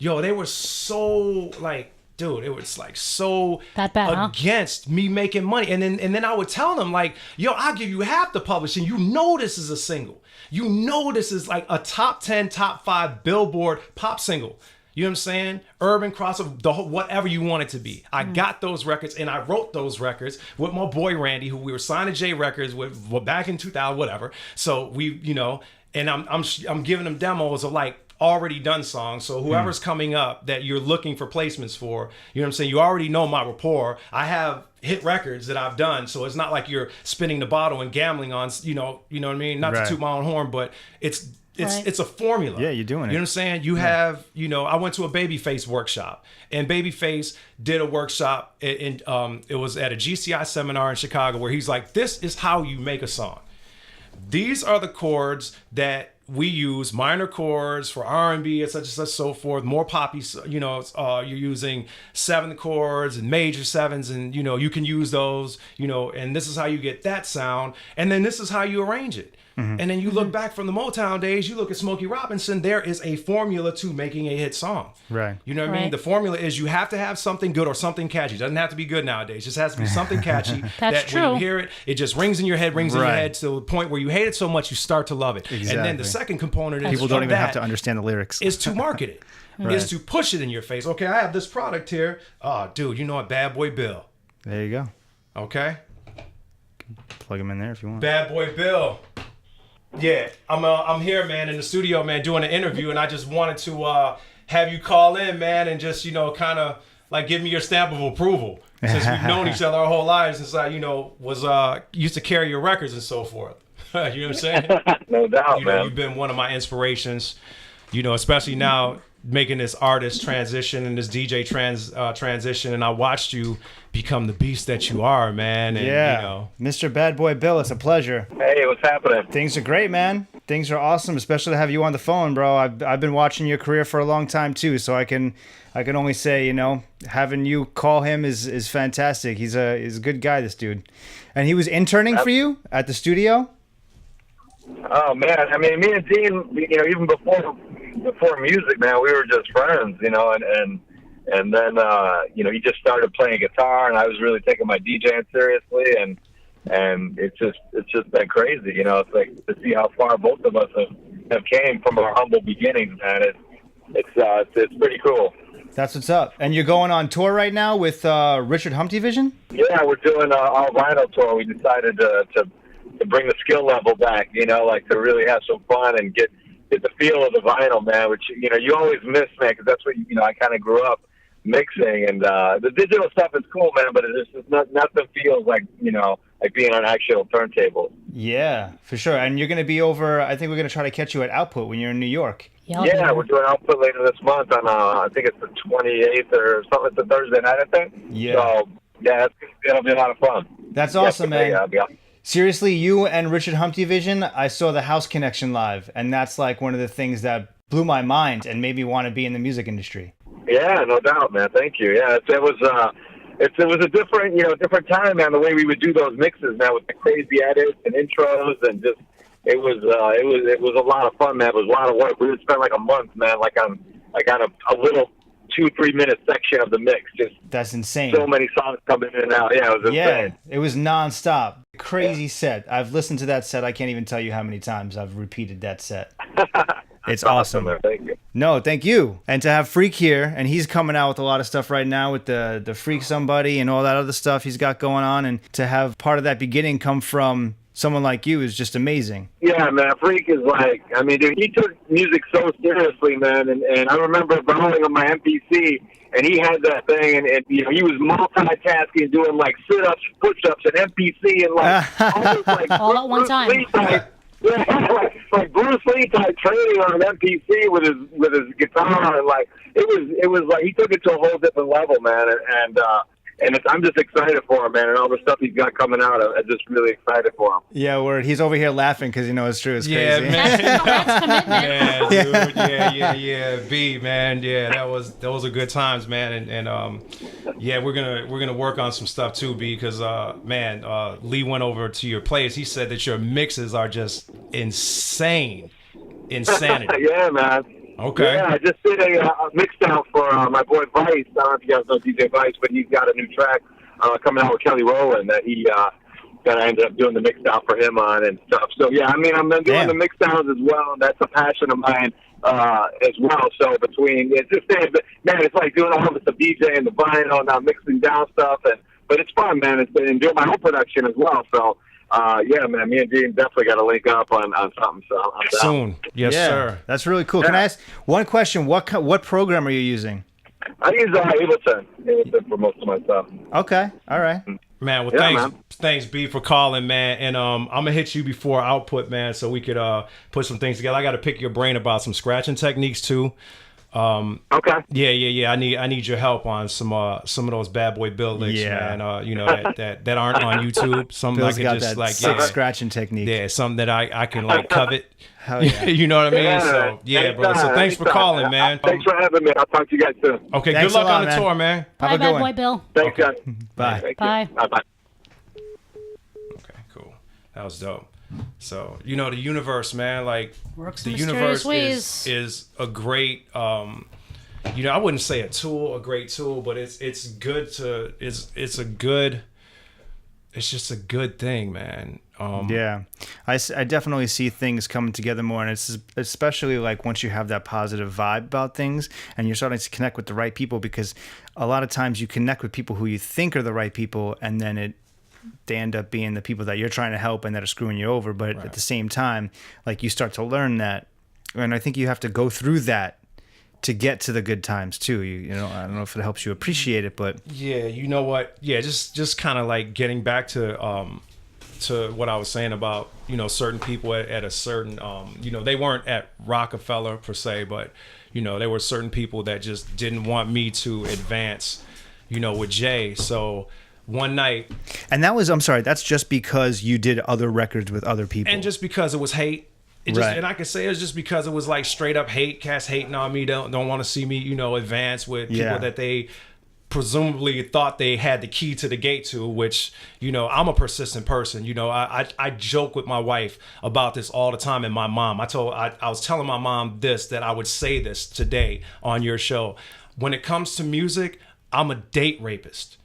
yo, they were so like, dude, it was like so That bad, against me making money. And then I would tell them like, yo, I'll give you half the publishing. You know this is a single. You know this is like a top 10, top 5 Billboard pop single. You know what I'm saying? Urban crossover, the whole, whatever you want it to be. I got those records and I wrote those records with my boy Randy, who we were signed to J Records with back in 2000, whatever. So we, you know, and I'm giving them demos of like already done songs. So whoever's coming up that you're looking for placements for, you know what I'm saying? You already know my rapport. I have hit records that I've done. So it's not like you're spinning the bottle and gambling on, you know what I mean? Not to toot my own horn, but it's a formula. Yeah, you're doing it. You know what I'm saying? You have, you know, I went to a Babyface workshop, and Babyface did a workshop and it was at a GCI seminar in Chicago where he's like, this is how you make a song. These are the chords that we use, minor chords for R&B and such and such, so forth, more poppy, you know, you're using 7 chords and major 7s, and, you know, you can use those, you know, and this is how you get that sound, and then this is how you arrange it. And then you look back from the Motown days, you look at Smokey Robinson, there is a formula to making a hit song. Right. You know what I mean? The formula is you have to have something good or something catchy. It doesn't have to be good nowadays. It just has to be something catchy. That's that true. When you hear it, it just rings in your head, to the point where you hate it so much you start to love it. Exactly. And then the second component is people don't even have to understand the lyrics. is to market it. Is to push it in your face. Okay, I have this product here. Oh, dude, you know what? Bad Boy Bill. There you go. Okay? Plug him in there if you want. Bad Boy Bill. Yeah, I'm here, man, in the studio, man, doing an interview, and I just wanted to have you call in, man, and just, you know, kind of like give me your stamp of approval, since we've known each other our whole lives, since I, you know, was used to carry your records and so forth. You know what I'm saying? No doubt, you know, man. you've been one of my inspirations, you know, especially now making this artist transition and this DJ transition, and I watched you become the beast that you are, man. And, Yeah, you know, Mr. Bad Boy Bill, it's a pleasure. Hey, what's happening? Things are great, man. Things are awesome, especially to have you on the phone, bro. I've been watching your career for a long time too, so I can only say, you know, having you call him is fantastic. He's a good guy, this dude. And he was interning for you at the studio? Oh man, I mean, me and Dean, you know, even before music, man, we were just friends, you know, and then you know, he just started playing guitar, and I was really taking my DJing seriously, and it's just been crazy, you know. It's like to see how far both of us have came from our humble beginnings, man. It's pretty cool. That's what's up. And you're going on tour right now with Richard Humpty Vision? Yeah, we're doing our vinyl tour. We decided to bring the skill level back, you know, like to really have some fun and get the feel of the vinyl, man, which, you know, you always miss, man, because that's what, you know, I kind of grew up mixing, and the digital stuff is cool, man, but it's just nothing feels like, you know, like being on actual turntables. Yeah, for sure. And you're going to be over, I think we're going to try to catch you at Output when you're in New York. Yeah, we're doing Output later this month on, I think it's the 28th or something. It's a Thursday night, I think. Yeah. So, yeah, it'll be a lot of fun. That's awesome, man. Yeah. Seriously, you and Richard Humpty Vision, I saw the House Connection live, and that's like one of the things that blew my mind and made me want to be in the music industry. Yeah, no doubt, man. Thank you. Yeah, it was a different time, man. The way we would do those mixes, man, with the crazy edits and intros, and just it was a lot of fun, man. It was a lot of work. We would spend like a month, man, like on a little 2-3 minute section of the mix. Just that's insane. So many songs coming in and out. Yeah, it was insane. Yeah, it was nonstop. Crazy set. I've listened to that set. I can't even tell you how many times I've repeated that set. It's awesome. Thank you. No, thank you. And to have Freak here, and he's coming out with a lot of stuff right now with the Freak Somebody and all that other stuff he's got going on, and to have part of that beginning come from someone like you is just amazing. Yeah, man. Freak is like, I mean, dude, he took music so seriously, man. And I remember borrowing on my MPC, and he had that thing, and you know, he was multitasking, doing like sit-ups, push-ups, and MPC, and like almost like all at one time. Yeah, like Bruce Lee type training on an MPC with his guitar, and like it was like he took it to a whole different level, man. And I'm just excited for him, man, and all the stuff he's got coming out. I'm just really excited for him. Yeah, word. He's over here laughing because, you know, it's true. It's yeah, crazy. Man. That's commitment. Yeah, dude. Yeah. B, man. Yeah, those are good times, man. And yeah, we're gonna work on some stuff too, B, because man, Lee went over to your place. He said that your mixes are just insanity. Yeah, man. Okay. Yeah, I just did a mix out for my boy Vice. I don't know if you guys know DJ Vice, but he's got a new track coming out with Kelly Rowland that I ended up doing the mix out for him on and stuff. So yeah, I mean, I'm doing the mix sounds as well, and that's a passion of mine as well. So between man, it's like doing all of it, the DJ and the vinyl, now mixing down stuff, but it's fun, man. It's been doing my own production as well. So yeah, man, me and Dean definitely got to link up on something. So I'm down. Soon, yes, sir. That's really cool. Can I ask one question? What program are you using? I use Ableton for most of my stuff. Okay, all right. Man, well, thanks, B, for calling, man. And I'm gonna hit you before output, man, so we could put some things together. I got to pick your brain about some scratching techniques too. Okay. Yeah. I need your help on some of those bad boy Bill licks, man. You know that aren't on YouTube. Something Bill's I got can just that scratching technique. Yeah, something that I can like covet. Hell yeah. You know what I mean? Yeah, so yeah, bro. So thanks for calling, man. Thanks for having me. I'll talk to you guys soon. Okay, Thanks good luck a lot, on the man. tour, man. Bye, bad boy Bill. Thanks, guys. Bye. Bye. Bye. Okay, cool. That was dope. So, you know, the universe, man, like Works the in universe mysterious ways. is a great you know, I wouldn't say a great tool, but it's good to it's just a good thing, man. Yeah, I definitely see things coming together more, and it's especially like once you have that positive vibe about things and you're starting to connect with the right people, because a lot of times you connect with people who you think are the right people, and then they end up being the people that you're trying to help and that are screwing you over. But at the same time, like, you start to learn that, and I think you have to go through that to get to the good times too. You know, I don't know if it helps you appreciate it, but yeah, you know what? Yeah, just kind of like getting back to what I was saying about, you know, certain people at a certain, you know, they weren't at Rockefeller per se, but, you know, there were certain people that just didn't want me to advance, you know, with Jay. So one night. And that was, I'm sorry, that's just because you did other records with other people. And just because it was hate. And I can say it's just because it was like straight up hate, cats hating on me, don't want to see me, you know, advance with people that they presumably thought they had the key to the gate to, which, you know, I'm a persistent person. You know, I joke with my wife about this all the time, and my mom. I was telling my mom that I would say this today on your show. When it comes to music, I'm a date rapist.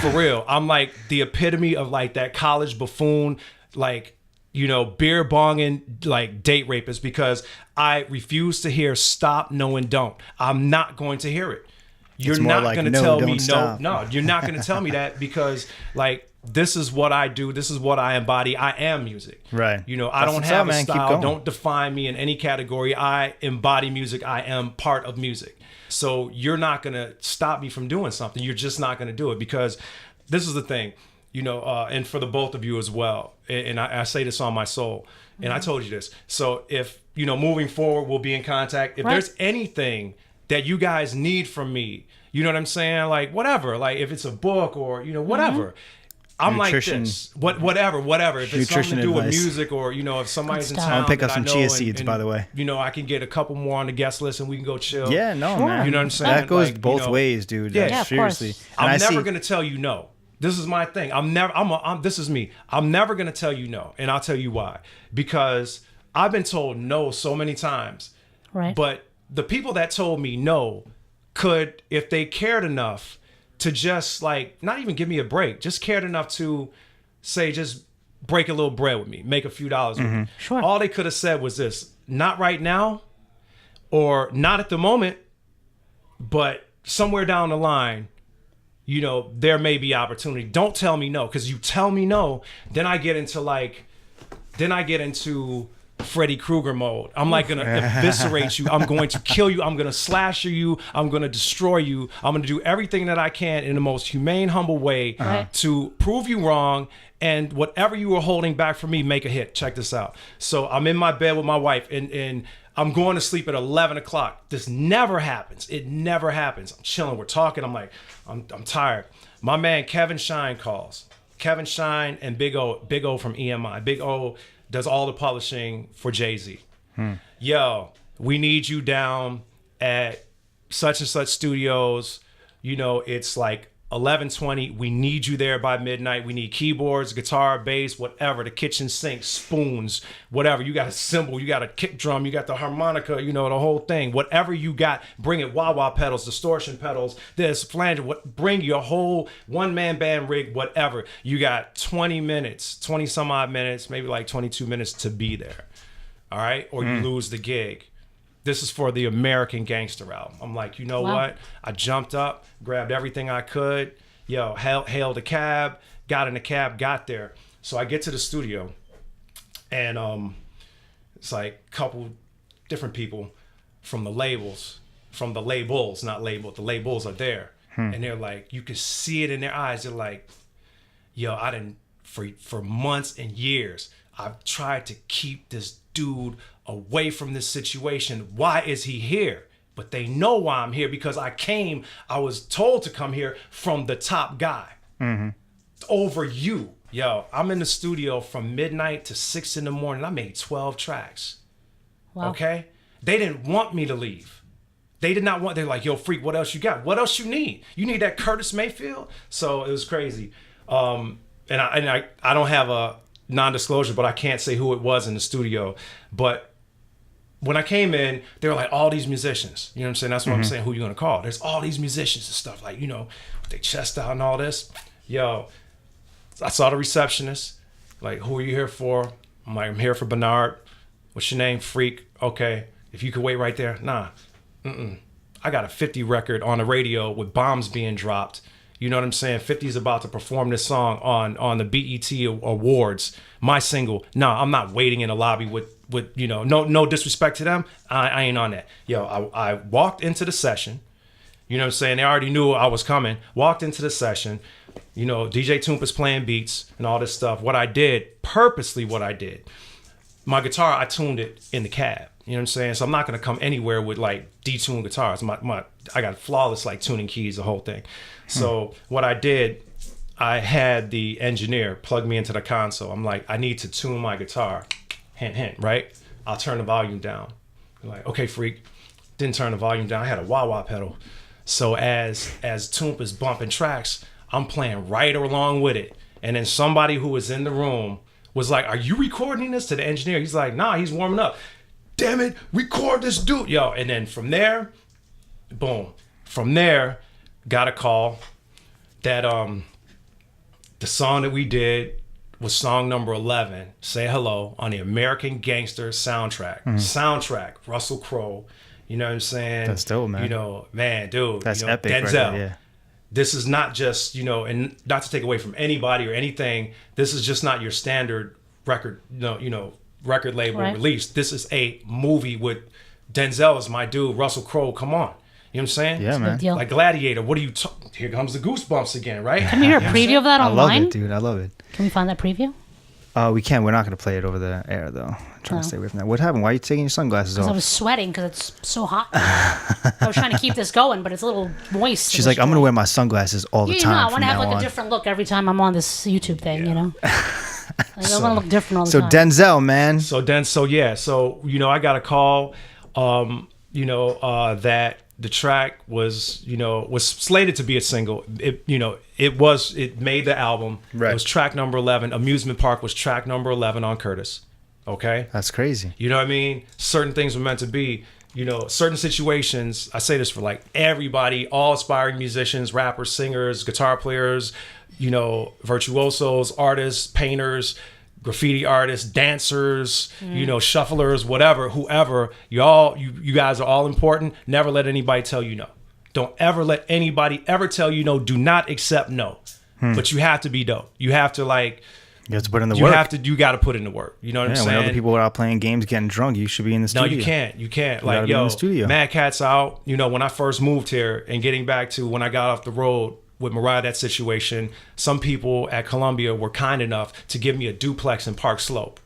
For real. I'm like the epitome of like that college buffoon, like, you know, beer bonging, like date rapist, because I refuse to hear stop, no, and don't. I'm not going to hear it. You're not like, going to tell me no. No, you're not going to tell me that, because like, this is what I do. This is what I embody. I am music. Right. You know, I don't have a style. Don't define me in any category. I embody music. I am part of music. So you're not going to stop me from doing something. You're just not going to do it, because this is the thing, you know, and for the both of you as well. And I say this on my soul, and I told you this. So if, you know, moving forward, we'll be in contact. If there's anything that you guys need from me, you know what I'm saying? Like, whatever, like if it's a book or, you know, whatever. I'm nutrition, like this. Whatever. If it's something to do with music, or, you know, if somebody's in town, I'll pick up some chia seeds, by the way. You know, I can get a couple more on the guest list and we can go chill. Yeah, man. You know what I'm saying? That goes like, both ways, dude. Yeah, seriously. I'm never gonna tell you no. This is my thing. This is me. I'm never gonna tell you no, and I'll tell you why. Because I've been told no so many times. Right. But the people that told me no could, if they cared enough to just like not even give me a break, just cared enough to say, just break a little bread with me, make a few dollars with me. Sure. All they could have said was this: not right now, or not at the moment, but somewhere down the line, you know, there may be opportunity. Don't tell me no, because you tell me no, then I get into Freddy Krueger mode. I'm like gonna eviscerate you. I'm going to kill you. I'm gonna slash you. I'm gonna destroy you. I'm gonna do everything that I can in the most humane, humble way to prove you wrong. And whatever you were holding back from me, make a hit. Check this out. So I'm in my bed with my wife, and I'm going to sleep at 11 o'clock. This never happens. It never happens. I'm chilling. We're talking. I'm like, I'm tired. My man Kevin Shine calls. Kevin Shine and Big O from EMI. Big O does all the publishing for Jay-Z. Yo, we need you down at such and such studios. You know, it's like 11:20. We need you there by midnight. We need keyboards, guitar, bass, whatever, the kitchen sink, spoons, whatever. You got a cymbal, you got a kick drum, you got the harmonica, you know, the whole thing. Whatever you got, bring it. Wah-wah pedals, distortion pedals, this, flanger, bring your whole one-man band rig, whatever. You got 20 minutes, 20 some odd minutes, maybe like 22 minutes to be there. All right? Or you lose the gig. This is for the American Gangster album. I'm like, you know what? I jumped up, grabbed everything I could, hailed a cab, got in the cab, got there. So I get to the studio, and it's like a couple different people from the labels, not label, the labels are there. And they're like, you can see it in their eyes. They're like, I didn't, for months and years, I've tried to keep this dude away from this situation. Why is he here? But they know why I'm here, because I was told to come here from the top guy over you. I'm in the studio from midnight to 6 in the morning. I made 12 tracks. Wow. Okay? They didn't want me to leave. They did not want, they're like, yo, Freak, what else you got? What else you need? You need that Curtis Mayfield? So it was crazy. And I don't have a non-disclosure, but I can't say who it was in the studio. But when I came in, there were like all these musicians. You know what I'm saying? That's what I'm saying, who you gonna call. There's all these musicians and stuff, like, you know, with their chest out and all this. I saw the receptionist, like, who are you here for? I'm like, I'm here for Bernard. What's your name? Freak. Okay. If you could wait right there. Nah. I got a 50 record on the radio with bombs being dropped. You know what I'm saying? 50's about to perform this song on the BET Awards. My single. No, I'm not waiting in the lobby with no disrespect to them. I ain't on that. I walked into the session. You know what I'm saying? They already knew I was coming. Walked into the session. You know, DJ Toomp playing beats and all this stuff. What I did, my guitar, I tuned it in the cab. You know what I'm saying? So I'm not going to come anywhere with like detuned guitars. I got flawless like tuning keys, the whole thing. So what I did, I had the engineer plug me into the console. I'm like, I need to tune my guitar. Hint, hint, right? I'll turn the volume down. I'm like, okay, Freak. Didn't turn the volume down. I had a wah-wah pedal. So as Toomp is bumping tracks, I'm playing right along with it. And then somebody who was in the room was like, are you recording this? To the engineer. He's like, nah, he's warming up. Damn it, record this dude. And then from there, boom. From there, got a call that the song that we did was song number 11, Say Hello, on the American Gangster soundtrack. Russell Crowe. You know what I'm saying? That's dope, man. You know, man, dude. That's epic. Denzel. Right there, yeah. This is not just, and not to take away from anybody or anything, this is just not your standard record, record label release. This is a movie with Denzel as my dude, Russell Crowe. Come on. You know what I'm saying? Yeah, man. Like Gladiator. What are you here comes the goosebumps again, right? Can we hear a preview of that online? I love it, dude. I love it. Can we find that preview? We can. We're not going to play it over the air, though. I'm trying to stay away from that. What happened? Why are you taking your sunglasses off? I was sweating because it's so hot. I was trying to keep this going, but it's a little moist. She's like, I'm going to wear my sunglasses all the time. I want to have like a different look every time I'm on this YouTube thing, Like, I want to look different all the time. So Denzel, man. So I got a call, that the track was slated to be a single. It made the album. Right. It was track number 11. Amusement Park was track number 11 on Curtis. Okay. That's crazy. You know what I mean? Certain things were meant to be. Certain situations. I say this for like everybody, all aspiring musicians, rappers, singers, guitar players, virtuosos, artists, painters, graffiti artists, dancers, shufflers, whoever, you guys are all important. Never let anybody tell you no. Don't ever let anybody ever tell you no. Do not accept no. But you have to be dope. You have to you have to put in the work. You got to put in the work. You know what I'm saying? When other people are out playing games, getting drunk, you should be in the studio. No, you can't. You gotta be in the studio. Mad Cat's out. When I first moved here and getting back to when I got off the road with Mariah, that situation, some people at Columbia were kind enough to give me a duplex in Park Slope.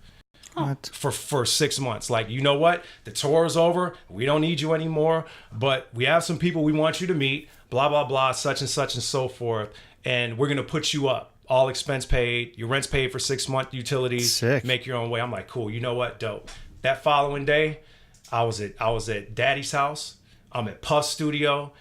For 6 months. Like, you know what? The tour is over. We don't need you anymore. But we have some people we want you to meet. Blah, blah, blah, such and so forth. And we're going to put you up. All expense paid. Your rent's paid for 6 month utilities. Sick. Make your own way. I'm like, cool. You know what? Dope. That following day, I was at Daddy's house. I'm at Puff's studio.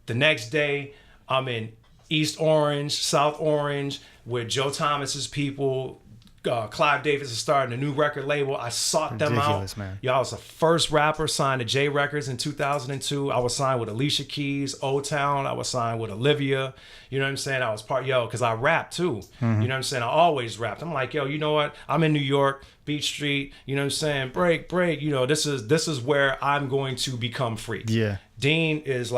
The next day, I'm in East Orange, South Orange, with Joe Thomas's people. Clive Davis is starting a new record label. I sought them out. Man. Yo, I was the first rapper signed to J Records in 2002. I was signed with Alicia Keys, O-Town. I was signed with Olivia. You know what I'm saying? I was because I rap too. You know what I'm saying? I always rapped. I'm like, yo, you know what? I'm in New York, Beach Street. You know what I'm saying? Break. You know, this is where I'm going to become Freak. Yeah. Dean is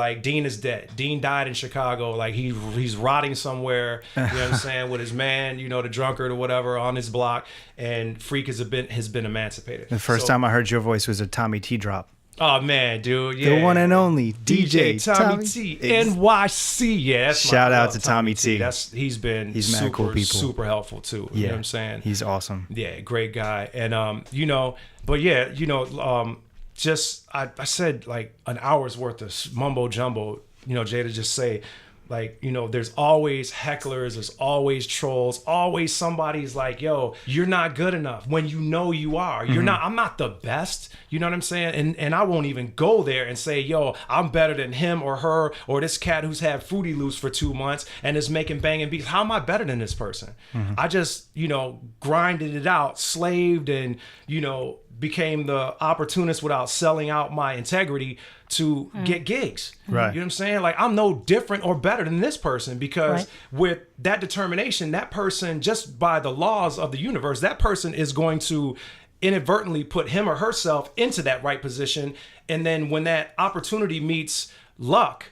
dead. Dean died in Chicago. Like he's rotting somewhere, you know what I'm saying, with his man, you know, the drunkard or whatever on his block. And Freak has been emancipated. The first time I heard your voice was a Tommy T drop. Oh man, dude, yeah. The one and only DJ Tommy T, NYC. Yeah, that's shout out to Tommy T. He's super, mad cool people. Super helpful too. You know what I'm saying? He's awesome. Yeah, great guy. And you know, but yeah, you know, just I said like an hour's worth of mumbo jumbo, you know, Jay, to just say, like, you know, there's always hecklers, there's always trolls, always somebody's like, yo, you're not good enough when you know you are. You're not, I'm not the best, you know what I'm saying? And I won't even go there and say, yo, I'm better than him or her or this cat who's had Fruity Loops for 2 months and is making banging beats. How am I better than this person? I just, you know, grinded it out, slaved, and, you know, became the opportunist without selling out my integrity to get gigs. Right. You know what I'm saying? Like, I'm no different or better than this person because with that determination, that person, just by the laws of the universe, that person is going to inadvertently put him or herself into that right position. And then when that opportunity meets luck,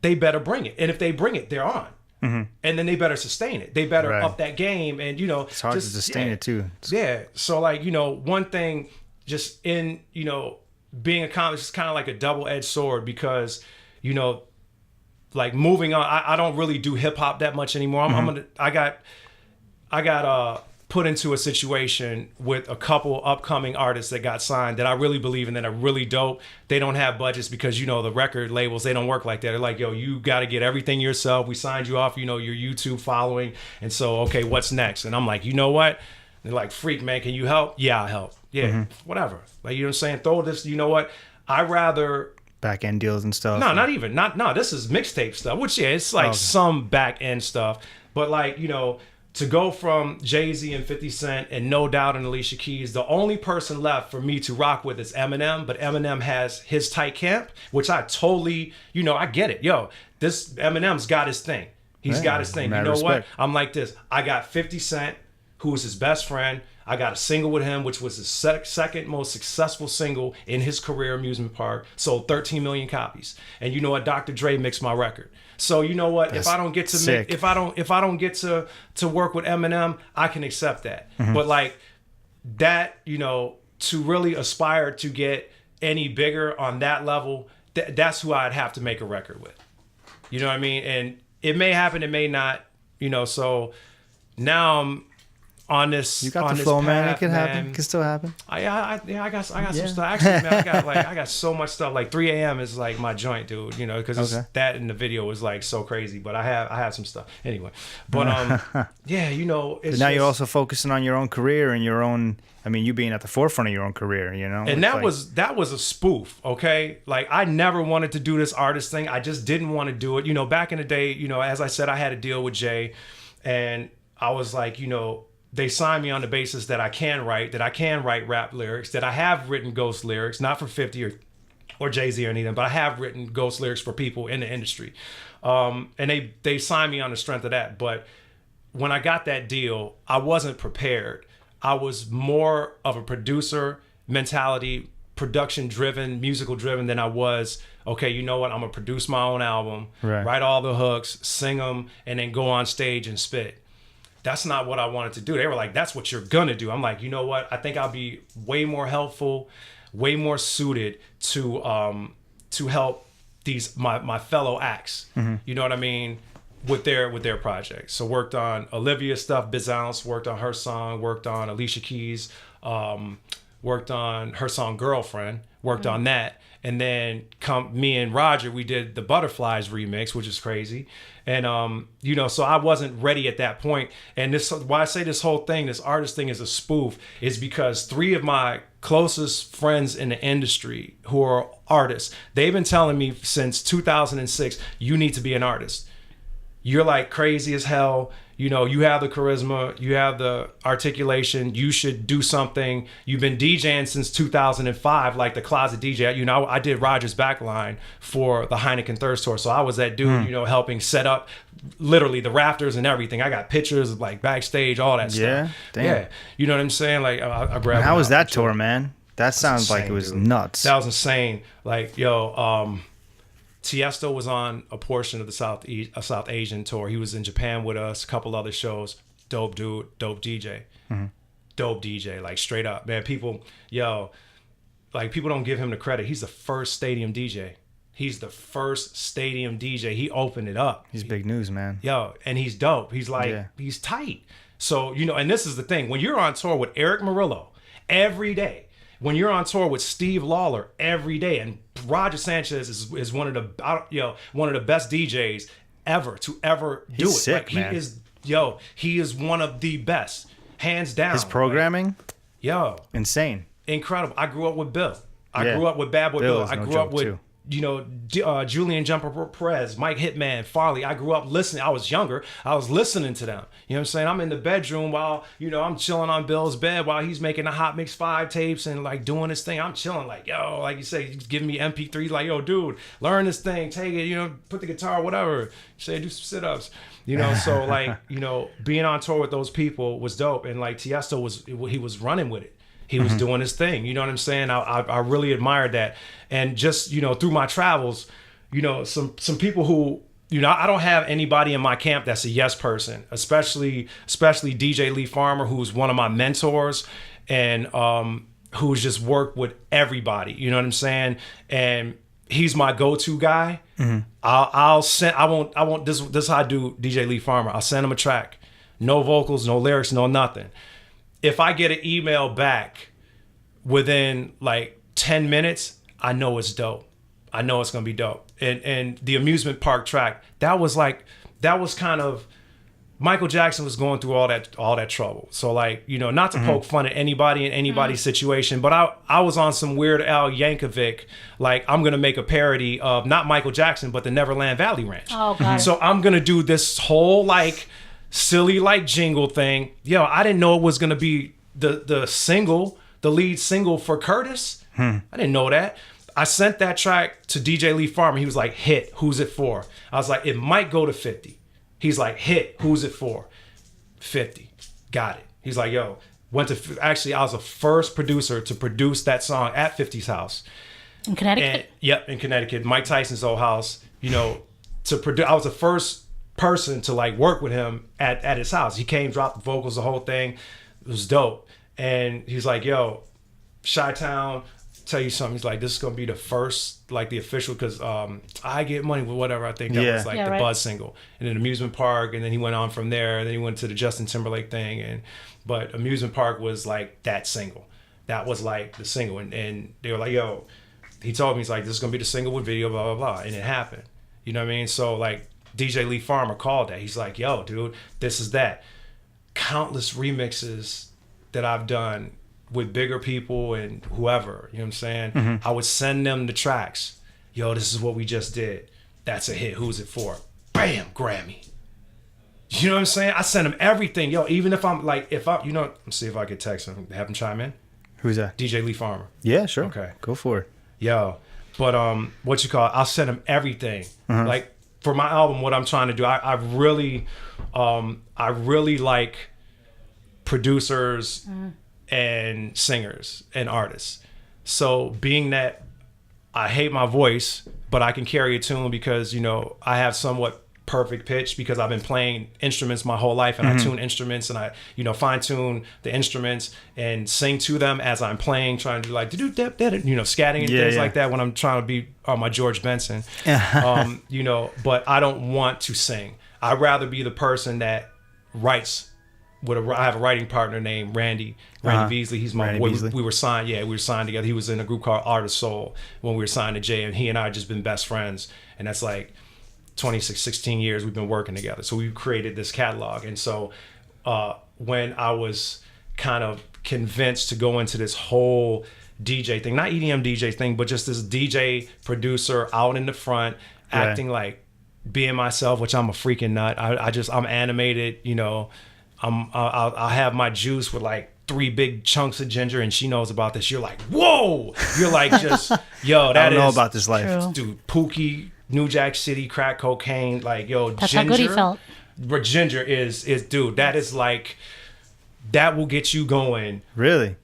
they better bring it. And if they bring it, they're on. And then they better sustain it. They better up that game. And, you know, it's hard to sustain it too. Yeah. So, like, you know, one thing just in, you know, being a comic is kind of like a double-edged sword because, you know, like moving on, I don't really do hip hop that much anymore. I got put into a situation with a couple upcoming artists that got signed that I really believe in, that are really dope. They don't have budgets because, you know, the record labels, they don't work like that. They're like, yo, you got to get everything yourself. We signed you off, you know, your YouTube following. And so, okay, what's next? And I'm like, you know what? They're like, Freak, man, can you help? Yeah, I'll help. Yeah, whatever. Like, you know what I'm saying? Throw this, you know what? I rather back end deals and stuff. No, not even. No, this is mixtape stuff, which, yeah, it's like some back end stuff. But, like, you know, to go from Jay-Z and 50 Cent and No Doubt and Alicia Keys, the only person left for me to rock with is Eminem. But Eminem has his tight camp, which I totally, you know, I get it. Yo, this Eminem's got his thing. He's got his thing. You know what? I'm like this. I got 50 Cent, who is his best friend. I got a single with him, which was his second most successful single in his career, Amusement Park. Sold 13 million copies. And you know what? Dr. Dre mixed my record. So you know what? If I don't get to if I don't get to work with Eminem, I can accept that. But like that, you know, to really aspire to get any bigger on that level, that's who I'd have to make a record with. You know what I mean? And it may happen, it may not. You know, so now I'm on this. You got the flow, path, man. It can happen. It can still happen. I got some stuff. Actually, man, I got so much stuff. Like 3 a.m. is like my joint, dude. You know, because that in the video was like so crazy. But I have some stuff anyway. But yeah, you know. It's now you're also focusing on your own career and your own. I mean, you being at the forefront of your own career, you know. And that was a spoof, okay? Like, I never wanted to do this artist thing. I just didn't want to do it. You know, back in the day, you know, as I said, I had a deal with Jay, and I was like, you know, they signed me on the basis that I can write rap lyrics, that I have written ghost lyrics, not for 50 or Jay-Z or anything, but I have written ghost lyrics for people in the industry. And they signed me on the strength of that. But when I got that deal, I wasn't prepared. I was more of a producer mentality, production driven, musical driven than I was, okay, you know what, I'm gonna produce my own album, write all the hooks, sing them, and then go on stage and spit. That's not what I wanted to do. They were like, that's what you're gonna do. I'm like, you know what, I think I'll be way more helpful, way more suited to help these my fellow acts. You know what I mean? With their projects. So worked on Olivia's stuff, Bizounce, worked on her song, worked on Alicia Keys, worked on her song Girlfriend, worked on that. And then me and Roger, we did the Butterflies remix, which is crazy. And, you know, so I wasn't ready at that point. And this, why I say this whole thing, this artist thing is a spoof, is because 3 of my closest friends in the industry who are artists, they've been telling me since 2006, you need to be an artist. you're like crazy as hell. You know, you have the charisma, you have the articulation, you should do something. You've been DJing since 2005, like the closet DJ. You know, I did Roger's backline for the Heineken Thirst Tour. So I was that dude, you know, helping set up literally the rafters and everything. I got pictures of like backstage, all that Yeah, stuff. damn. Yeah. You know what I'm saying? Like I grabbed How was that tour? tour, man? That sounds like it was dude. nuts. That was insane. Like, yo, Tiesto was on a portion of the South Asian tour. He was in Japan with us, a couple other shows. Dope dude, dope DJ. Dope DJ, like straight up. Man, people don't give him the credit. He's the first stadium DJ. He opened it up. He's big news, man. Yo, and he's dope. He's like, he's tight. So, you know, and this is the thing. When you're on tour with Eric Murillo every day, when you're on tour with Steve Lawler every day, and Roger Sanchez is one of the best DJs ever to ever do it. Sick, like, man. He is one of the best, hands down. His programming, like, insane. incredible. I grew up with Bill. I Yeah. grew up with Bad Boy Bill. is I no grew up joke, with too. Julian Jumper Perez, Mike Hitman, Farley. I grew up listening. I was younger. I was listening to them. You know what I'm saying? I'm in the bedroom while, you know, I'm chilling on Bill's bed while he's making the Hot Mix 5 tapes and like doing his thing. I'm chilling like, yo, like you say, he's giving me MP3s like, yo, dude, learn this thing, take it, you know, put the guitar, whatever. Say, do some sit-ups. You know, so like, you know, being on tour with those people was dope. And like Tiesto he was running with it. He was doing his thing. You know what I'm saying? I really admired that. And just, you know, through my travels, you know, some people who, you know, I don't have anybody in my camp that's a yes person, especially DJ Lee Farmer, who's one of my mentors and who's just worked with everybody. You know what I'm saying? And he's my go-to guy. This is how I do DJ Lee Farmer. I'll send him a track. No vocals, no lyrics, no nothing. If I get an email back within like 10 minutes, I know it's dope. I know it's gonna be dope. And the amusement park track, that was kind of, Michael Jackson was going through all that trouble. So like, you know, not to poke fun at anybody in anybody's situation, but I was on some Weird Al Yankovic, like I'm gonna make a parody of not Michael Jackson, but the Neverland Valley Ranch. Oh, God. So I'm gonna do this whole like silly like jingle thing. Yo, I didn't know it was gonna be the lead single for Curtis. I didn't know that. I sent that track to DJ Lee Farmer. He was like, hit, who's it for? I was like, it might go to 50. He's like, hit, who's it for? 50. Got it. He's like, yo, actually, I was the first producer to produce that song at 50's house. In Connecticut? In Connecticut. Mike Tyson's old house, you know, to produce. I was the first person to like work with him at his house. He came, dropped the vocals, the whole thing. It was dope. And he's like, yo, Chi-Town, tell you something. He's like, this is gonna be the first, like the official, because I Get Money with whatever. I think that was like the Buzz single, and then Amusement Park, and then he went on from there. And then he went to the Justin Timberlake thing, but Amusement Park was like that single. That was like the single, and they were like, yo, he told me, he's like, this is gonna be the single with video, blah blah blah, and it happened. You know what I mean? So like DJ Lee Farmer called that. He's like, yo, dude, this is that. Countless remixes that I've done with bigger people and whoever, you know what I'm saying? I would send them the tracks. Yo, this is what we just did. That's a hit. Who's it for? Bam, Grammy. You know what I'm saying? I send them everything. Yo, even if I'm like, let's see if I could text him, have him chime in. Who's that? DJ Lee Farmer. Yeah, sure. Okay. Go for it. Yo, but I'll send him everything. Like for my album, what I'm trying to do, I really like producers and singers and artists. So being that I hate my voice, but I can carry a tune because, you know, I have somewhat perfect pitch because I've been playing instruments my whole life, and I tune instruments, and I, you know, fine tune the instruments and sing to them as I'm playing, trying to do like, you know, scatting and things like that when I'm trying to be on my George Benson, you know, but I don't want to sing. I'd rather be the person that writes. I have a writing partner named Randy Beasley. He's my boy. We were signed. Yeah, we were signed together. He was in a group called Art of Soul when we were signed to Jay, and he and I have just been best friends. And that's like 16 years we've been working together. So we created this catalog. And so when I was kind of convinced to go into this whole DJ thing, not EDM DJ thing, but just this DJ producer out in the front, acting like being myself, which I'm a freaking nut. I'm animated, you know. I'll have my juice with like 3 big chunks of ginger, and she knows about this. You're like, whoa! You're like, just yo, I don't know about this life, True. dude. Pookie, New Jack City, crack cocaine, like yo, That's ginger. how good he felt. But ginger is dude. That is like, that will get you going. Really?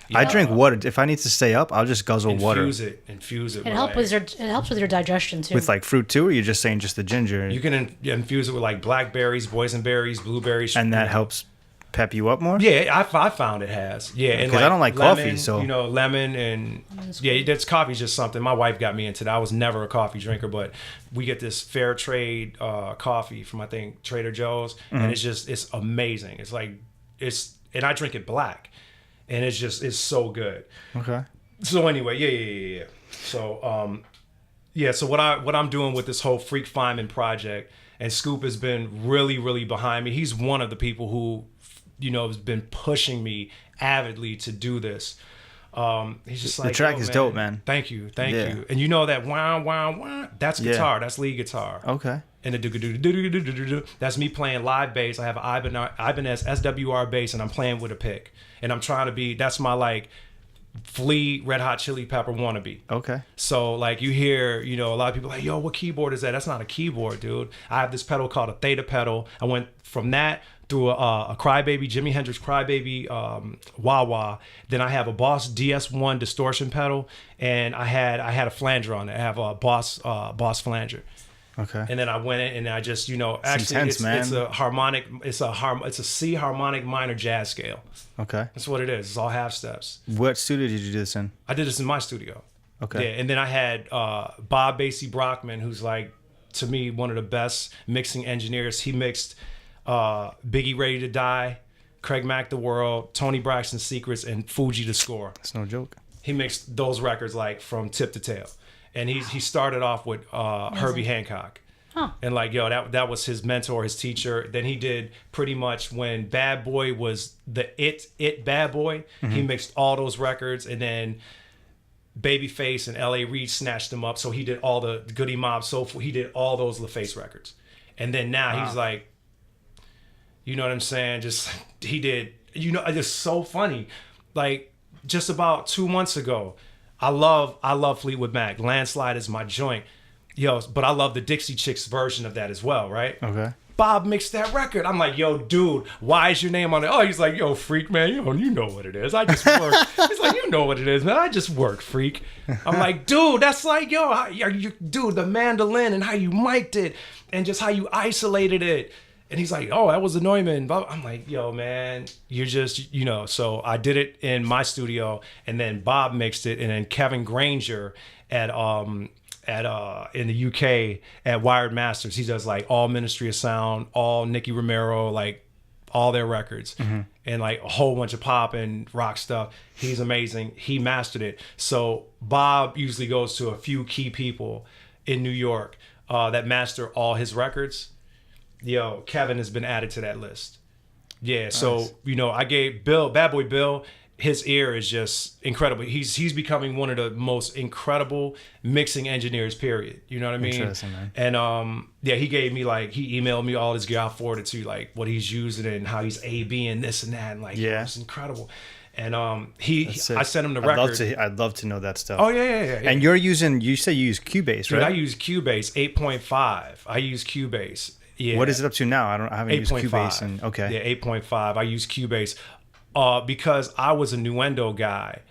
Yeah. I drink water. If I need to stay up, I'll just guzzle water. Infuse it. It helps with your digestion too. With like fruit too, or you're just saying just the ginger? You can infuse it with like blackberries, boysenberries, blueberries, and that helps pep you up more? Yeah, I found it has. Yeah, and because I don't like lemon, coffee, so you know, lemon and that's coffee's just something. My wife got me into that. I was never a coffee drinker, but we get this fair trade coffee from I think Trader Joe's, and it's amazing. It's like and I drink it black, and it's so good. Okay. So anyway, yeah. So so what I'm doing with this whole Freak Fineman project, and Scoop has been really, really behind me. He's one of the people who, you know, has been pushing me avidly to do this. He's just like, the track is dope, man. Thank you. And you know that wow, that's guitar. That's lead guitar. Okay. And the do that's me playing live bass. I have an Ibanez SWR bass, and I'm playing with a pick. And I'm trying to be. That's my like Flea Red Hot Chili Pepper wannabe. Okay. So like you hear, you know, a lot of people like, yo, what keyboard is that? That's not a keyboard, dude. I have this pedal called a Theta pedal. I went from that through a Crybaby, Jimi Hendrix Crybaby wah-wah. Then I have a Boss DS1 distortion pedal, and I had a flanger on it. I have a Boss flanger. Okay. And then I went in and I just, you know, actually intense, it's a harmonic, it's a C harmonic minor jazz scale. Okay. That's what it is. It's all half steps. What studio did you do this in? I did this in my studio. Okay. Yeah, and then I had Bob Basie Brockman, who's like, to me, one of the best mixing engineers. He mixed Biggie Ready to Die, Craig Mack The World, Tony Braxton's Secrets, and Fuji The Score. That's no joke. He mixed those records like from tip to tail. And he started off with Herbie Hancock. Huh. And like, yo, that was his mentor, his teacher. Then he did pretty much when Bad Boy was the it Bad Boy. He mixed all those records, and then Babyface and L.A. Reid snatched them up. So he did all the Goody Mob Soulful. He did all those LaFace records. And then now he's like, you know what I'm saying? Just he did, you know, it's just so funny. Like just about 2 months ago, I love Fleetwood Mac. Landslide is my joint. Yo, but I love the Dixie Chicks version of that as well, right? Okay. Bob mixed that record. I'm like, yo, dude, why is your name on it? Oh, he's like, yo, Freak, man, you know what it is. I just work. He's like, you know what it is, man. I just work, Freak. I'm like, dude, that's like, yo, dude, the mandolin and how you mic'd it and just how you isolated it. And he's like, oh, that was a Neumann. I'm like, yo, man, you're just, you know. So I did it in my studio, and then Bob mixed it, and then Kevin Granger in the UK at Wired Masters, he does like all Ministry of Sound, all Nicky Romero, like all their records, and like a whole bunch of pop and rock stuff. He's amazing. He mastered it. So Bob usually goes to a few key people in New York that master all his records. Yo, Kevin has been added to that list. Yeah, nice. So, you know, I gave Bad Boy Bill, his ear is just incredible. He's becoming one of the most incredible mixing engineers, period. You know what I mean? Interesting, man. And he gave me like, he emailed me all his gear. I forwarded to like what he's using and how he's A-B and this and that. And like, it's incredible. And I sent him the record. I'd love to know that stuff. Oh, yeah. And you say you use Cubase, right? Dude, I use Cubase 8.5. I use Cubase. Yeah. What is it up to now? I haven't used Cubase. Okay. Yeah, 8.5. I use Cubase because I was a Nuendo guy.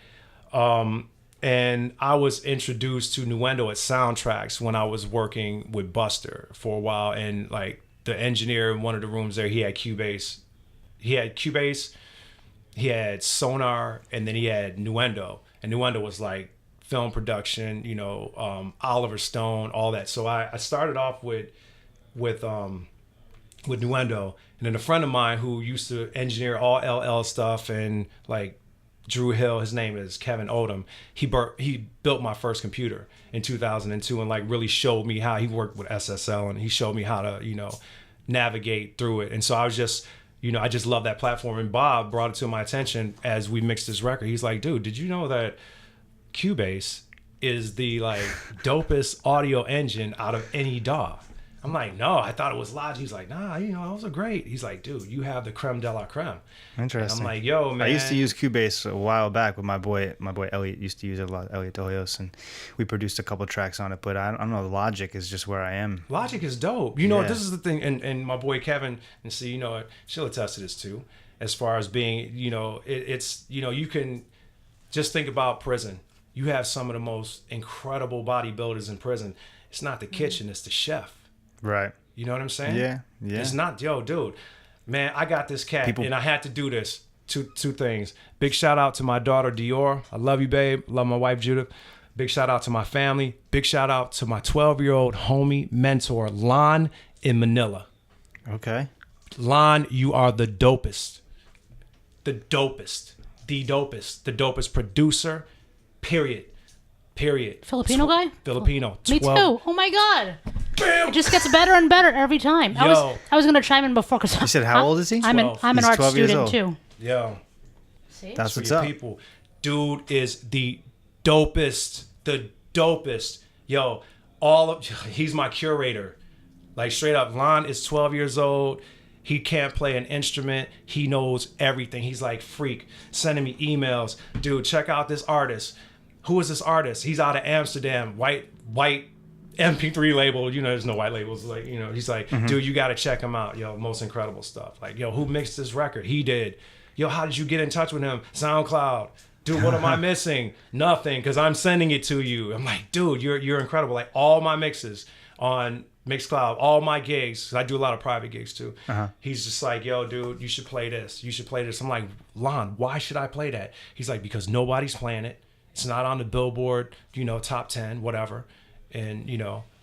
And I was introduced to Nuendo at Soundtracks when I was working with Buster for a while. And like the engineer in one of the rooms there, he had Cubase. He had Sonar, and then he had Nuendo. And Nuendo was like film production, you know, Oliver Stone, all that. So I started off with Nuendo, and then a friend of mine who used to engineer all LL stuff and like Drew Hill, his name is Kevin Odom. He built my first computer in 2002 and like really showed me how he worked with SSL, and he showed me how to, you know, navigate through it. And so I was just, you know, I just love that platform. And Bob brought it to my attention as we mixed this record. He's like, dude, did you know that Cubase is the like dopest audio engine out of any DAW? I'm like, no, I thought it was Logic. He's like, nah, those are great. He's like, dude, you have the creme de la creme. Interesting. And I'm like, yo, man. I used to use Cubase a while back with my boy Elliot used to use it a lot, Elliot Dolios, and we produced a couple tracks on it, but I don't know, Logic is just where I am. Logic is dope. You know, this is the thing, and my boy Kevin, and see, she'll attest to this too, as far as being, it's, you can just think about prison. You have some of the most incredible bodybuilders in prison. It's not the kitchen, it's the chef. Right. You know what I'm saying? Yeah. It's not, dude, man, I got this cat, and I had to do this. Two things. Big shout out to my daughter, Dior. I love you, babe. Love my wife, Judith. Big shout out to my family. Big shout out to my 12-year-old homie, mentor, Lon in Manila. Okay. Lon, you are the dopest. The dopest. The dopest producer, period. Filipino guy? Filipino. Me too. Oh my God. Bam! It just gets better and better every time. I was going to chime in before because You said how old is he? I'm an He's art 12 years student old. too. Yo. See? That's For what's your up. people. Dude is the dopest. The dopest. Yo, he's my curator. Like straight up, Lon is 12 years old. He can't play an instrument. He knows everything. He's like Freak, sending me emails. Dude, check out this artist. Who is this artist? He's out of Amsterdam. White MP3 label. There's no white labels. Like, he's like, dude, you got to check him out. Yo, most incredible stuff. Like, yo, who mixed this record? He did. Yo, how did you get in touch with him? SoundCloud. Dude, what am I missing? Nothing, because I'm sending it to you. I'm like, dude, you're incredible. Like all my mixes on Mixcloud, all my gigs, 'cause I do a lot of private gigs too. He's just like, yo, dude, you should play this. You should play this. I'm like, Lon, why should I play that? He's like, because nobody's playing it. It's not on the Billboard, top 10, whatever. And,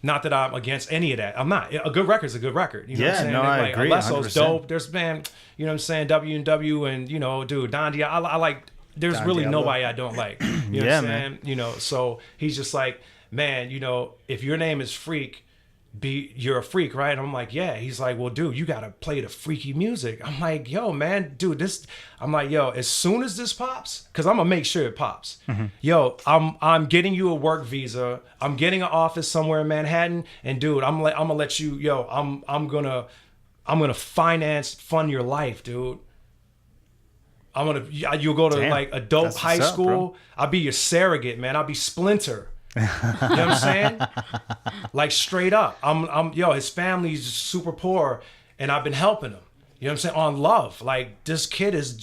not that I'm against any of that. I'm not. A good record's a good record. You know what I'm saying? No, I like, agree. Alesso's 100%. dope. There's been, W&W and, dude, Don Diablo. I like, there's Don really Diablo. nobody I don't like. You know what I'm saying? So he's just like, man, if your name is Freak, you're a freak, right? And I'm like, yeah. He's like, well, dude, you gotta play the freaky music. I'm like, yo, man, dude, I'm like, yo, as soon as this pops, because I'm gonna make sure it pops. Yo, I'm getting you a work visa. I'm getting an office somewhere in Manhattan, and dude, I'm gonna let you, yo, I'm gonna fund your life, dude. You'll go to like a dope high school. I'll be your surrogate, man. I'll be Splinter. You know what I'm saying? Like straight up. His family's super poor and I've been helping him. You know what I'm saying? On love. Like this kid is,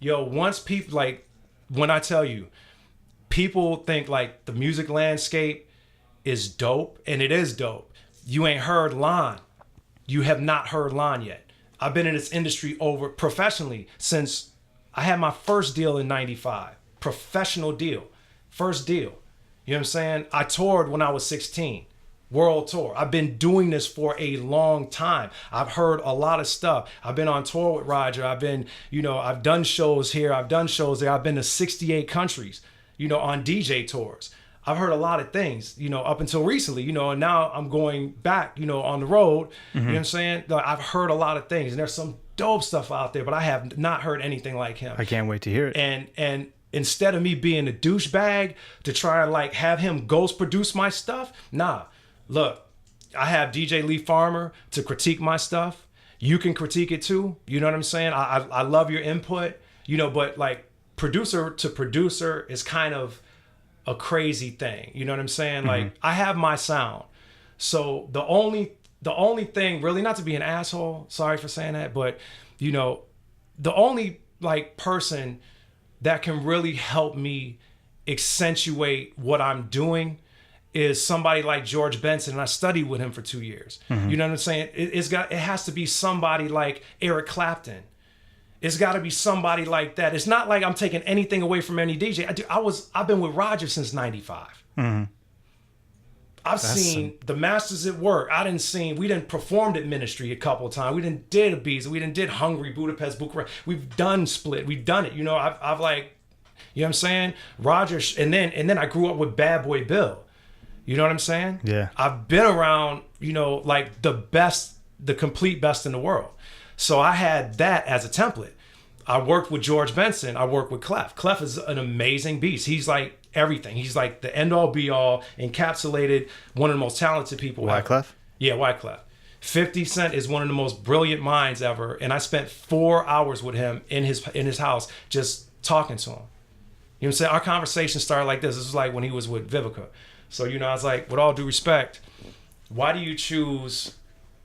once people, like when I tell you, people think like the music landscape is dope, and it is dope. You ain't heard Lon. You have not heard Lon yet. I've been in this industry professionally since I had my first deal in 95. Professional deal. First deal. You know what I'm saying? I toured when I was 16. World tour. I've been doing this for a long time. I've heard a lot of stuff. I've been on tour with Roger. I've been, I've done shows here. I've done shows there. I've been to 68 countries, on DJ tours. I've heard a lot of things, up until recently, and now I'm going back, on the road. You know what I'm saying? Like, I've heard a lot of things, and there's some dope stuff out there, but I have not heard anything like him. I can't wait to hear it. And instead of me being a douchebag to try and like have him ghost produce my stuff, nah. Look, I have DJ Lee Farmer to critique my stuff. You can critique it too. You know what I'm saying? I love your input, but like producer to producer is kind of a crazy thing. You know what I'm saying? Like I have my sound. So the only thing really, not to be an asshole, sorry for saying that, but the only like person that can really help me accentuate what I'm doing is somebody like George Benson, and I studied with him for 2 years. You know what I'm saying? It has to be somebody like Eric Clapton. It's got to be somebody like that. It's not like I'm taking anything away from any DJ. I've been with Roger since 95. I've seen the masters at work. We done performed at Ministry a couple of times. We done did Ibiza. We done did Hungary, Budapest, Bucharest. We've done Split. We've done it. I've like, you know what I'm saying? Roger, and then I grew up with Bad Boy Bill. You know what I'm saying? Yeah. I've been around, like the complete best in the world. So I had that as a template. I worked with George Benson. I worked with Clef. Clef is an amazing beast. He's like everything. He's like the end all be all, encapsulated, one of the most talented people Why ever. Clef? Yeah, Wyclef. 50 Cent is one of the most brilliant minds ever, and I spent 4 hours with him in his house just talking to him. You know what I'm saying? Our conversation started like this. This was like when he was with Vivica. So, you know, I was like, with all due respect, why do you choose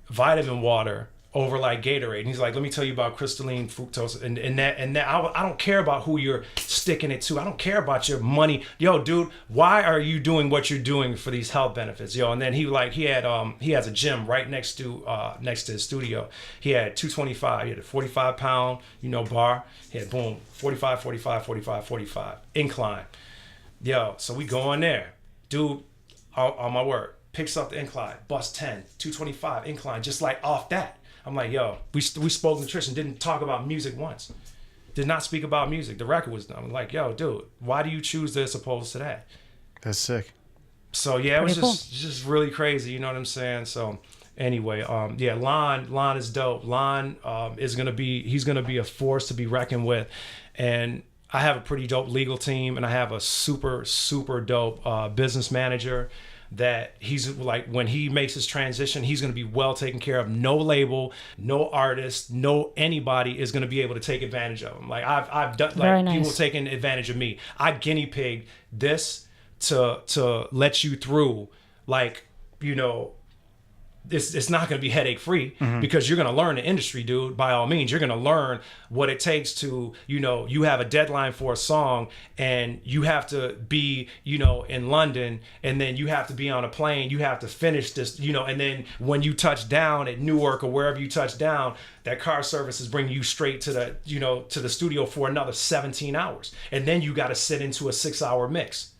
vitamin water over like Gatorade? And he's like, let me tell you about crystalline fructose and that I don't care about who you're sticking it to. I don't care about your money. Yo, dude, why are you doing what you're doing for these health benefits? Yo, and then he has a gym right next to his studio. He had 225, he had a 45-pound, bar. He had 45, 45, 45, 45 incline. Yo, so we go in there. Dude, on my word, picks up the incline, bust 10, 225 incline, just like off that. I'm like, yo, we spoke nutrition, didn't talk about music once. Did not speak about music. The record was done. I'm like, yo, dude, why do you choose this opposed to that? That's sick. So yeah, it was just really crazy. You know what I'm saying? So anyway, Lon is dope. Lon he's gonna be a force to be reckoned with, and I have a pretty dope legal team, and I have a super dope business manager. That he's like, when he makes his transition, he's going to be well taken care of. No label, no artist, no anybody is going to be able to take advantage of him. Like I've done, like people taking advantage of me. I guinea pigged this to let you through. Like, it's not going to be headache free because you're going to learn the industry, dude. By all means, you're going to learn what it takes to, you have a deadline for a song and you have to be, in London, and then you have to be on a plane. You have to finish this, and then when you touch down at Newark or wherever you touch down, that car service is bringing you straight to the, to the studio for another 17 hours. And then you got to sit into a 6-hour mix.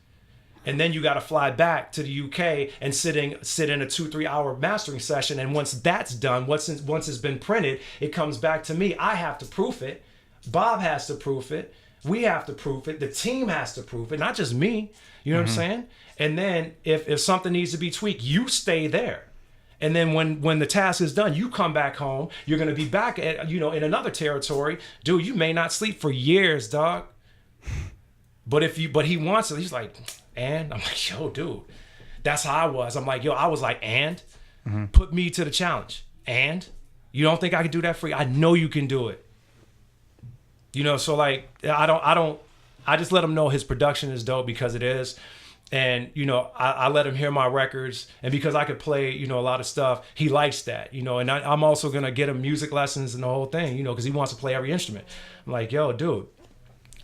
And then you got to fly back to the UK and sit in a 2-3 hour mastering session. And once that's done, once it's been printed, it comes back to me. I have to proof it. Bob has to proof it. We have to proof it. The team has to proof it, not just me. You know what I'm saying? And then if something needs to be tweaked, you stay there. And then when the task is done, you come back home. You're going to be back at, in another territory. Dude, you may not sleep for years, dog. But he wants it. He's like, and I'm like, yo, dude, that's how I was. I'm like, yo, I was like, and put me to the challenge. And you don't think I can do that for you? I know you can do it. So like, I just let him know his production is dope because it is. And, I let him hear my records, and because I could play, a lot of stuff, he likes that, and I'm also going to get him music lessons and the whole thing, because he wants to play every instrument. I'm like, yo, dude,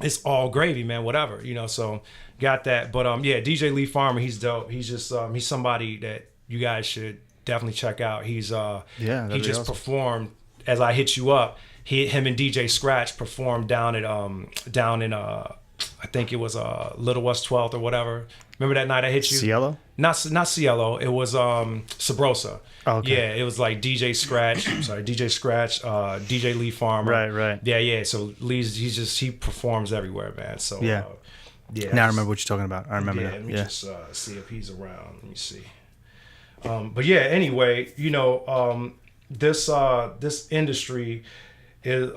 it's all gravy, man, whatever, so got that. But DJ Lee Farmer, he's dope. He's just he's somebody that you guys should definitely check out. He just awesome. Performed as I hit you up. Him and DJ Scratch performed down in I think it was Little West 12th or whatever. Remember that night I hit you? Cielo? Not Cielo. It was Sabrosa. Oh, okay. Yeah, it was like DJ Scratch, DJ Lee Farmer. Right. Yeah. So Lee's he performs everywhere, man. So yeah. Now I remember what you're talking about. I remember that. Let me just see if he's around. Let me see. But yeah, anyway, this industry is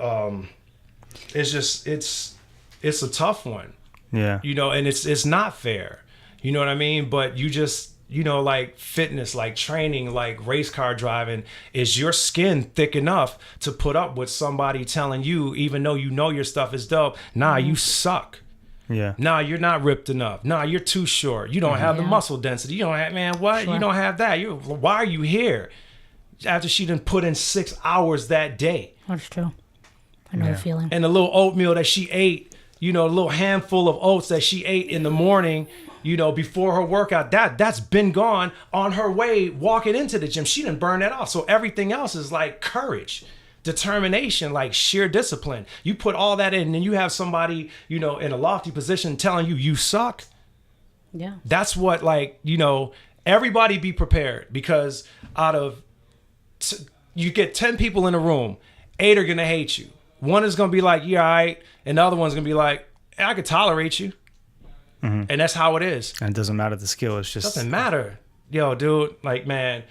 it's a tough one. Yeah. And it's not fair. You know what I mean? But you just, like fitness, like training, like race car driving, is your skin thick enough to put up with somebody telling you, even though your stuff is dope, nah, you suck. Yeah. Nah, you're not ripped enough. Nah, you're too short. You don't have the muscle density. You don't have, man, what? Sure. You don't have that. Why are you here? After she done put in 6 hours that day. That's true. I know the feeling. And the little oatmeal that she ate, a little handful of oats that she ate in the morning, before her workout, that's been gone on her way walking into the gym. She didn't burn that off. So everything else is like courage, determination, like sheer discipline. You put all that in, and you have somebody, in a lofty position telling you suck. Yeah. That's what, like, everybody be prepared, because out of, you get 10 people in a room, 8 are going to hate you. One is going to be like, yeah, all right. And the other one's going to be like, I could tolerate you. And that's how it is. And it doesn't matter the skill. It's just... doesn't matter. Yo, dude, like, man,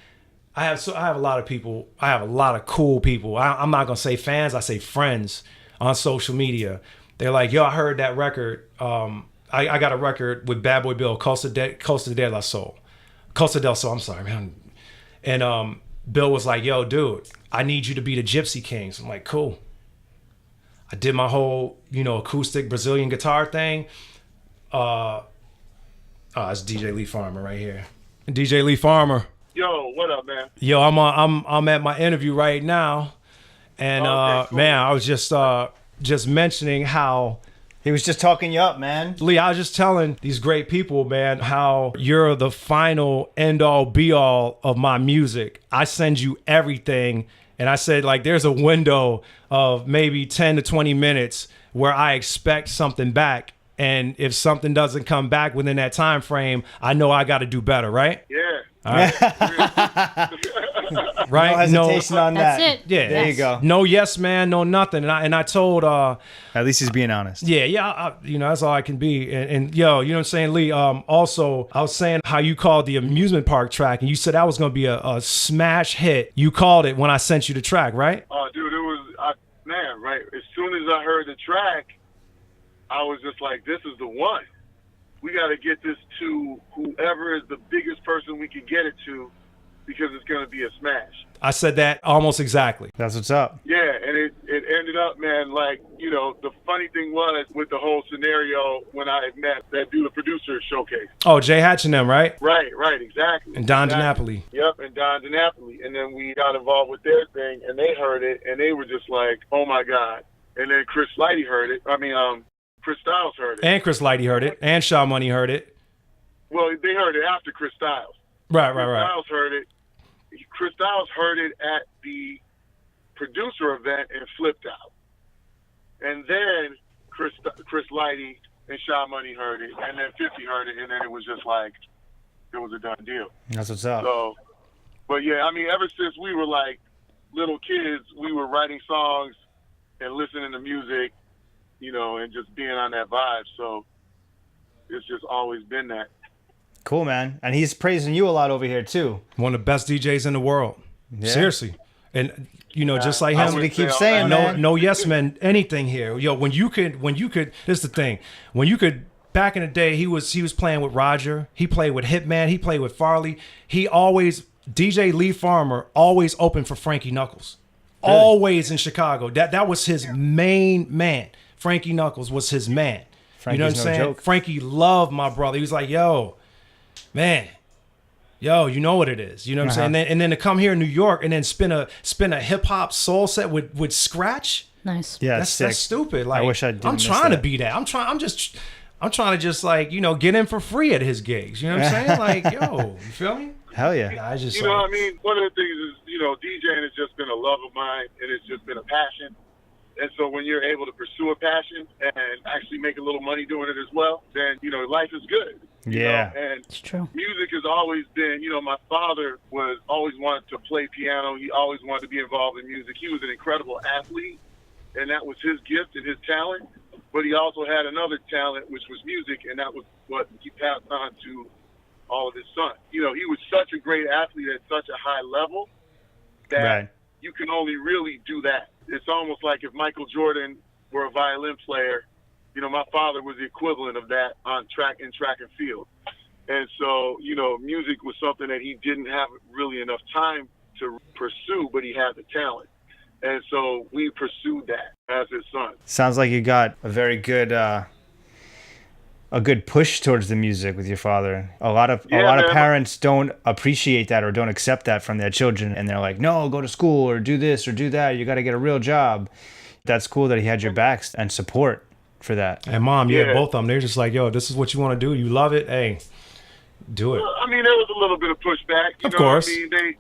I have a lot of people. I have a lot of cool people. I'm not going to say fans. I say friends on social media. They're like, yo, I heard that record. I got a record with Bad Boy Bill, Costa del Sol. I'm sorry, man. And Bill was like, yo, dude, I need you to be the Gypsy Kings. I'm like, cool. I did my whole, acoustic Brazilian guitar thing. It's DJ Lee Farmer right here. DJ Lee Farmer. Yo, what up, man? Yo, I'm at my interview right now, and Okay, cool. man, I was just mentioning how. He was just talking you up, man. Lee, I was just telling these great people, man, how you're the final end-all, be-all of my music. I send you everything, and I said, like, there's a window of maybe 10 to 20 minutes where I expect something back, and if something doesn't come back within that time frame, I know I got to do better, right? Yeah. All right. Right? No hesitation on that. That's it. Yeah. There you Yes. go. No yes man, no nothing. And I told At least he's being honest. Yeah, that's all I can be. And yo, you know what I'm saying, Lee? Also, I was saying how you called the amusement park track, and you said that was going to be a smash hit. You called it when I sent you the track, right? Oh, dude, it was, man, right. As soon as I heard the track, I was just like, this is the one. We got to get this to whoever is the biggest person we can get it to, because it's going to be a smash. I said that almost exactly. That's what's up. Yeah, and it ended up, man, like, the funny thing was with the whole scenario when I had met that dude, the producer showcase. Oh, Jay Hatch and them, right? Right, exactly. And Don exactly. DiNapoli. Yep, and Don DiNapoli. And then we got involved with their thing, and they heard it, and they were just like, oh, my God. And then Chris Lighty heard it. Chris Styles heard it. And Chris Lighty heard it. And Shaw Money heard it. Well, they heard it after Chris Styles. Right. Chris Styles heard it. Chris Styles heard it at the producer event and flipped out. And then Chris Lighty and Shaw Money heard it, and then 50 heard it, and then it was just like, it was a done deal. That's what's up. So, but yeah, ever since we were like little kids, we were writing songs and listening to music, and just being on that vibe. So it's just always been that. Cool, man. And he's praising you a lot over here, too. One of the best DJs in the world. Yeah. Seriously. And, just like That's him. what he keeps saying, no, man. no yes men, anything here. Yo, when you could, this is the thing. When you could, back in the day, he was playing with Roger. He played with Hitman. He played with Farley. DJ Lee Farmer always opened for Frankie Knuckles. Really? Always in Chicago. That was his main man. Frankie Knuckles was his man. Frankie's you know what I'm no saying? joke. Frankie loved my brother. He was like, yo, man, you know what it is. You know what I'm saying? And then to come here in New York and then spin a hip hop soul set with Scratch. Nice. Yeah, That's sick. stupid. Like, I wish I didn't I'm miss trying to that. be that. I'm trying to just like, get in for free at his gigs. You know what I'm saying? Like, yo, you feel me? Hell yeah. I just One of the things is, DJing has just been a love of mine, and it's just been a passion. And so when you're able to pursue a passion and actually make a little money doing it as well, then, life is good. Yeah. And It's true. music has always been, my father was always wanted to play piano. He always wanted to be involved in music. He was an incredible athlete, and that was his gift and his talent. But he also had another talent, which was music, and that was what he passed on to all of his sons. He was such a great athlete at such a high level that Right. you can only really do that. It's almost like if Michael Jordan were a violin player, my father was the equivalent of that on track and field. And so, music was something that he didn't have really enough time to pursue, but he had the talent. And so we pursued that as his son. Sounds like you got a very good a good push towards the music with your father. A lot of parents don't appreciate that or don't accept that from their children, and they're like, "No, go to school or do this or do that. You got to get a real job." That's cool that he had your backs and support for that. And Mom, both of them. They're just like, yo, this is what you want to do. You love it. Hey, do it. Well, there was a little bit of pushback. Of course.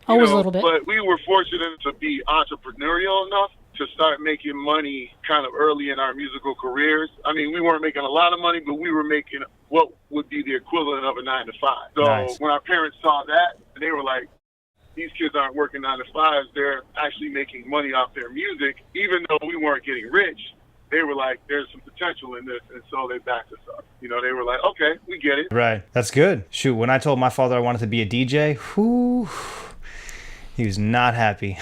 Always a little bit. But we were fortunate to be entrepreneurial enough to start making money kind of early in our musical careers. We weren't making a lot of money, but we were making what would be the equivalent of a 9 to 5. So Nice. when our parents saw that, they were like, these kids aren't working 9 to 5s. They're actually making money off their music. Even though we weren't getting rich, they were like, there's some potential in this. And so they backed us up. They were like, okay, we get it. Right. That's good. Shoot, when I told my father I wanted to be a DJ, he was not happy.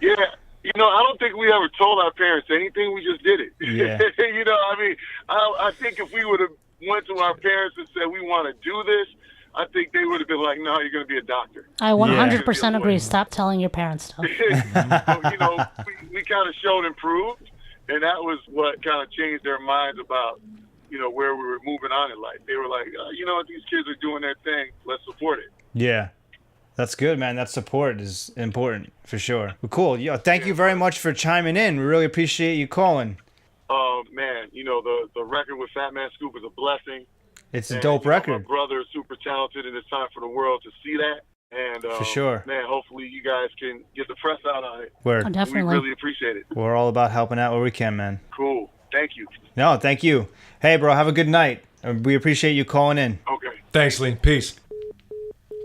Yeah. I don't think we ever told our parents anything. We just did it. Yeah. I think if we would have went to our parents and said, we want to do this, I think they would have been like, no, you're going to be a doctor. I 100% agree. Stop telling your parents stuff. So, you know, we kind of showed and proved, and that was what kind of changed their minds about, you know, where we were moving on in life. They were like, you know what, these kids are doing their thing. Let's support it. Yeah. That's good, man. That support is important for sure. Well, cool. Yo, thank you very much for chiming in. We really appreciate you calling. Man, you know, the record with Fat Man Scoop is a blessing. It's a dope record. My brother is super talented, and it's time for the world to see that. And for sure, man, hopefully you guys can get the press out on it. Word. Oh, definitely. We really appreciate it. We're all about helping out where we can, man. Cool. Thank you. No, thank you. Hey, bro, have a good night. We appreciate you calling in. Okay. Thanks, Lee. Peace.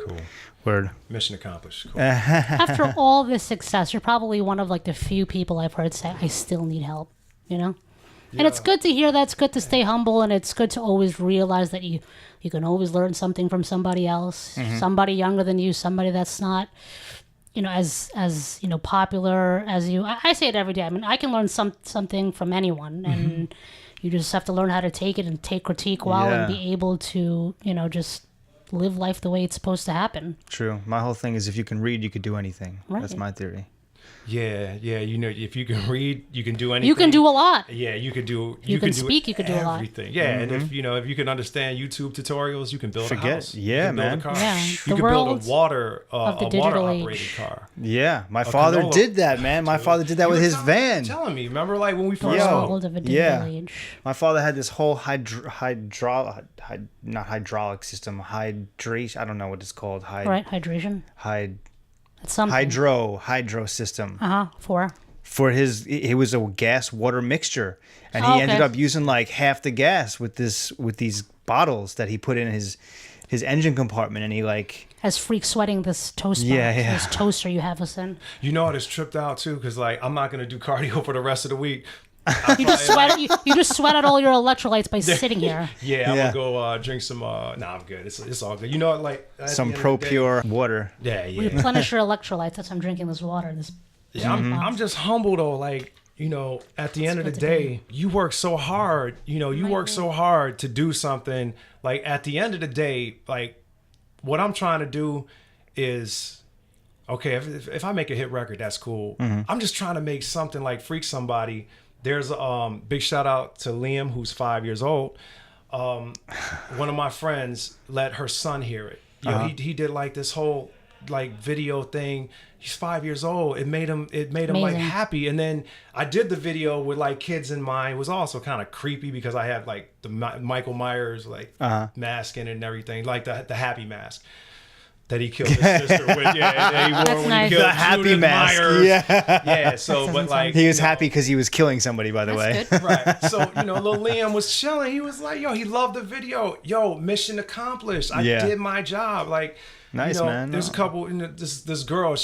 Cool. Word. Mission accomplished. Cool. After all this success, you're probably one of like the few people I've heard say, I still need help, you know? Yeah. And it's good to hear that. It's good to stay humble, and it's good to always realize that you can always learn something from somebody else, somebody younger than you, somebody that's not, you know, as you know, popular as you. I say it every day. I mean, I can learn something from anyone, and you just have to learn how to take it and take critique well and be able to, you know, just live life the way it's supposed to happen. True. My whole thing is if you can read, you could do anything. Right. That's my theory. Yeah. You know, if you can read, you can do anything. You can do a lot. Yeah, you could do. You can speak. You could do a lot. Everything. Yeah, and if you can understand YouTube tutorials, you can build a house. Yeah, you can build man. a car. Yeah, you can build a water operated car. Yeah, my father did that, man. My father did that with his van. Telling me, remember, like when we first age. My father had this whole not hydraulic system, hydration. I don't know what it's called. Hydration. It's something. Hydro system. For it was a gas water mixture, and he ended up using like half the gas with these bottles that he put in his engine compartment, and he like as Freak sweating this toaster. This toaster you have us in. You know, it's tripped out too, because like I'm not gonna do cardio for the rest of the week. You just sweat. You just sweat out all your electrolytes by sitting here. I'm gonna go drink some. I'm good. It's all good. You know, like some Pro Pure water. Yeah. Replenish your electrolytes. That's why I'm drinking this water. I'm just humble though. Like, you know, at the end of the day, you work so hard. You know, you work so hard to do something. Like at the end of the day, like what I'm trying to do is. Okay, if I make a hit record, that's cool. I'm just trying to make something like Freak Somebody. There's a big shout out to Liam, who's 5 years old. One of my friends let her son hear it. You know, he did like this whole like video thing. He's 5 years old. It made him like happy. And then I did the video with like kids in mind. It was also kind of creepy because I had like the Michael Myers like mask in it and everything, like the happy mask that he killed his sister with. Yeah, he wore when he killed the happy Judith mask. Myers. Yeah. So, but like he was happy because he was killing somebody. By the way, right. So you know, little Liam was chilling. He was like, he loved the video. Mission accomplished. I did my job. Like, nice, man. There's a couple. This girl.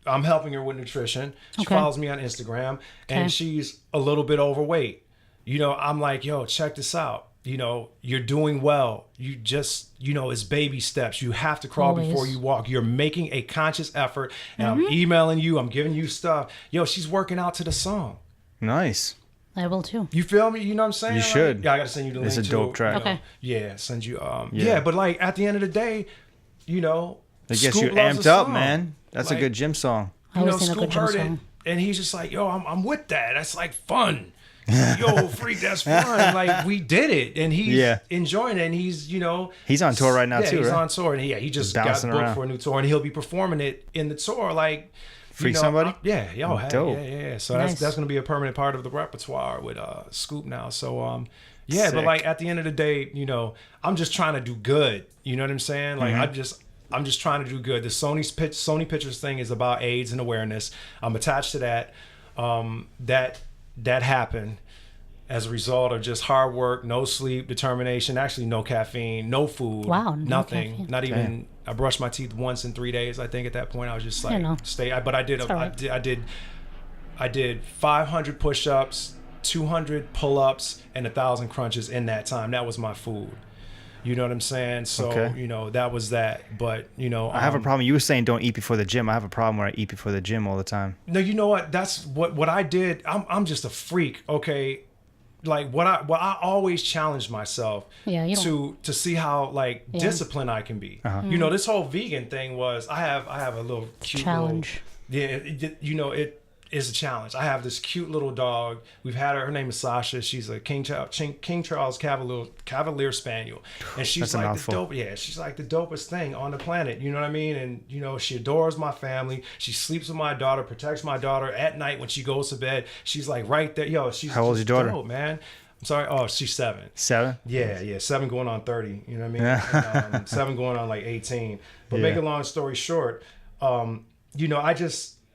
I'm helping her with nutrition. She follows me on Instagram, and she's a little bit overweight. You know, I'm like, check this out. You know, you're doing well. You just, it's baby steps. You have to crawl before you walk. You're making a conscious effort, and I'm emailing you. I'm giving you stuff. She's working out to the song. Nice. I will too. You feel me? You know what I'm saying? You should. Yeah, I got to send you the link. It's a dope track. Okay. Yeah, send you. But like at the end of the day, I guess you're amped up, man. That's like, a good gym song. Scoop heard it, and he's just like, I'm with that. That's like fun. Freak, that's fun. Like we did it, and he's enjoying it, and he's he's on tour right now too. He's right? on tour, and he just got booked around for a new tour, and he'll be performing it in the tour. Like Freak Somebody. Dope. Yeah. So that's gonna be a permanent part of the repertoire with Scoop now. So Sick. But like at the end of the day, I'm just trying to do good. You know what I'm saying? Like I'm just trying to do good. The Sony Pictures thing is about AIDS and awareness. I'm attached to that. That happened as a result of just hard work, no sleep, determination, actually no caffeine, no food, nothing, caffeine. Not even. I brushed my teeth once in 3 days. I think at that point I was just like, but I did 500 push-ups, 200 pull-ups, and 1,000 crunches in that time. That was my food. You know what I'm saying? So, that was that. But, I have a problem. You were saying don't eat before the gym. I have a problem where I eat before the gym all the time. No, you know what? That's what I did. I'm just a freak, okay? what I always challenge myself to see how like disciplined I can be. You know, this whole vegan thing was I have a little cute challenge. You know, it is a challenge. I have this cute little dog. We've had her name is Sasha. She's a King Charles Cavalier Spaniel, and she's like the dope. Yeah, she's like the dopest thing on the planet. You know what I mean? And you know, she adores my family. She sleeps with my daughter, protects my daughter at night when she goes to bed. She's like right there. Yo, she's how old is your daughter? Dope, man. I'm sorry. Oh, she's 7. 7? Yeah, 7 going on 30. You know what I mean? And, 7 going on like 18. But make a long story short, you know,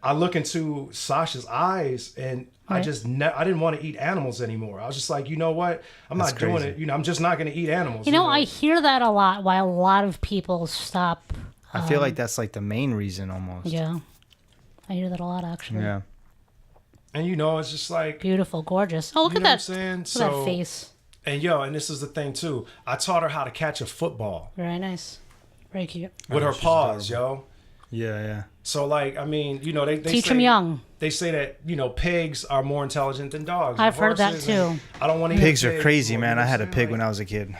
I look into Sasha's eyes, and I didn't want to eat animals anymore. I was just like, you know what? I'm not doing it. You know, I'm just not going to eat animals. You know, I hear that a lot. Why a lot of people stop. I feel like that's like the main reason almost. Yeah, I hear that a lot actually. Yeah. And you know, it's just like beautiful, gorgeous. Oh, look at that! What I'm saying? Look at that face. And and this is the thing too. I taught her how to catch a football. Very nice, very cute. With her paws, yo. Yeah. So like, I mean, you know, they teach them young. They say that, you know, pigs are more intelligent than dogs. I've heard that too. I don't want to. Pigs are crazy, man. I had a pig when I was a kid.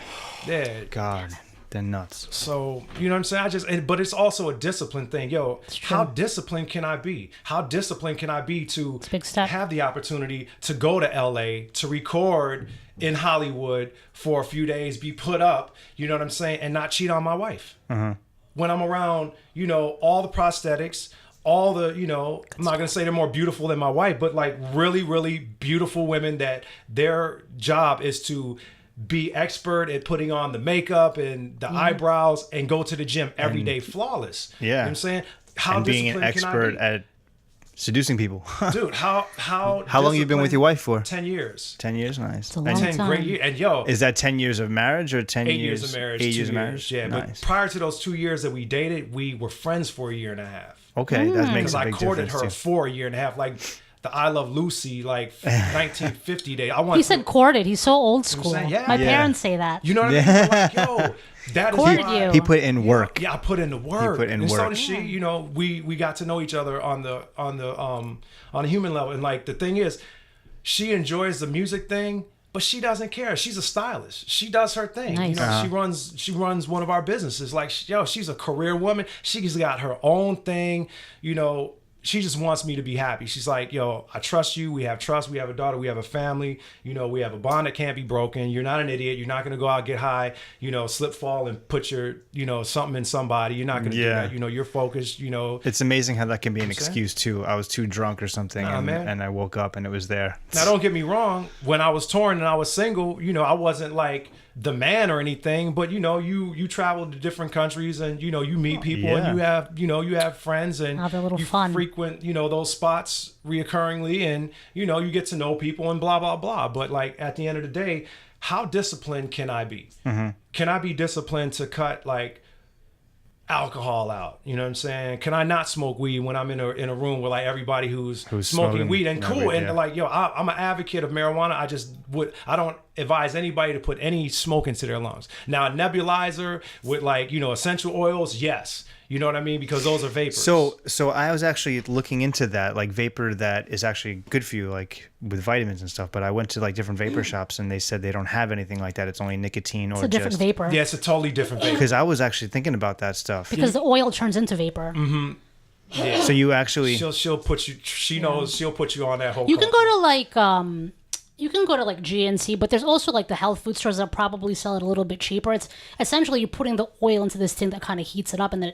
Yeah. God, they're nuts. So you know what I'm saying? But it's also a discipline thing, yo. How disciplined can I be? How disciplined can I be to have the opportunity to go to LA to record in Hollywood for a few days, be put up, you know what I'm saying, and not cheat on my wife? When I'm around, you know, all the prosthetics, all the, you know, I'm not going to say they're more beautiful than my wife, but like really, really beautiful women that their job is to be expert at putting on the makeup and the eyebrows and go to the gym every day flawless. Yeah. You know what I'm saying? How and being an expert at seducing people. Dude, how long you been with your wife for? 10 years. 10 years, nice. It's a long 10 time. Great years. And yo, is that 10 years of marriage or 8 years of marriage? 8 years of marriage? Yeah, nice. But prior to those 2 years that we dated, we were friends for a year and a half. Okay, that makes a big difference. Because I courted her for a year and a half, like the I Love Lucy, like 1950 day. He said courted. He's so old school. Saying, My parents say that. You know what I mean? I'm like, yo, that is why. He put in work. Yeah, I put in the work. He put in and work. So did she. You know, we got to know each other on a human level. And like the thing is, she enjoys the music thing, but she doesn't care. She's a stylist. She does her thing. Nice. You know, she runs one of our businesses. Like, she's a career woman. She's got her own thing. You know, she just wants me to be happy. She's like, yo, I trust you. We have trust. We have a daughter. We have a family. You know, we have a bond that can't be broken. You're not an idiot. You're not going to go out, get high, you know, slip, fall, and put your, you know, something in somebody. You're not going to do that. You know, you're focused, you know. It's amazing how that can be an excuse too. I was too drunk or something and I woke up and it was there. Now, don't get me wrong. When I was touring and I was single, you know, I wasn't like the man or anything, but you know, you travel to different countries and you know, you meet people and you have friends and have a little you fun. Frequent, you know, those spots reoccurringly and you know, you get to know people and blah blah blah. But like at the end of the day, how disciplined can I be? Can I be disciplined to cut like alcohol out? You know what I'm saying? Can I not smoke weed when I'm in a room with like everybody who's smoking weed and cool and like, yo, I'm an advocate of marijuana. I don't advise anybody to put any smoke into their lungs. Now a nebulizer with like, you know, essential oils, yes. You know what I mean? Because those are vapors. So I was actually looking into that, like vapor that is actually good for you, like with vitamins and stuff. But I went to like different vapor shops and they said they don't have anything like that. It's only nicotine or it's a different vapor. Yeah, it's a totally different vapor. Because I was actually thinking about that stuff. Because the oil turns into vapor. Yeah. So you actually she'll put you. She knows she'll put you on that whole. You can go to like GNC, but there's also like the health food stores that probably sell it a little bit cheaper. It's essentially you're putting the oil into this thing that kind of heats it up, and then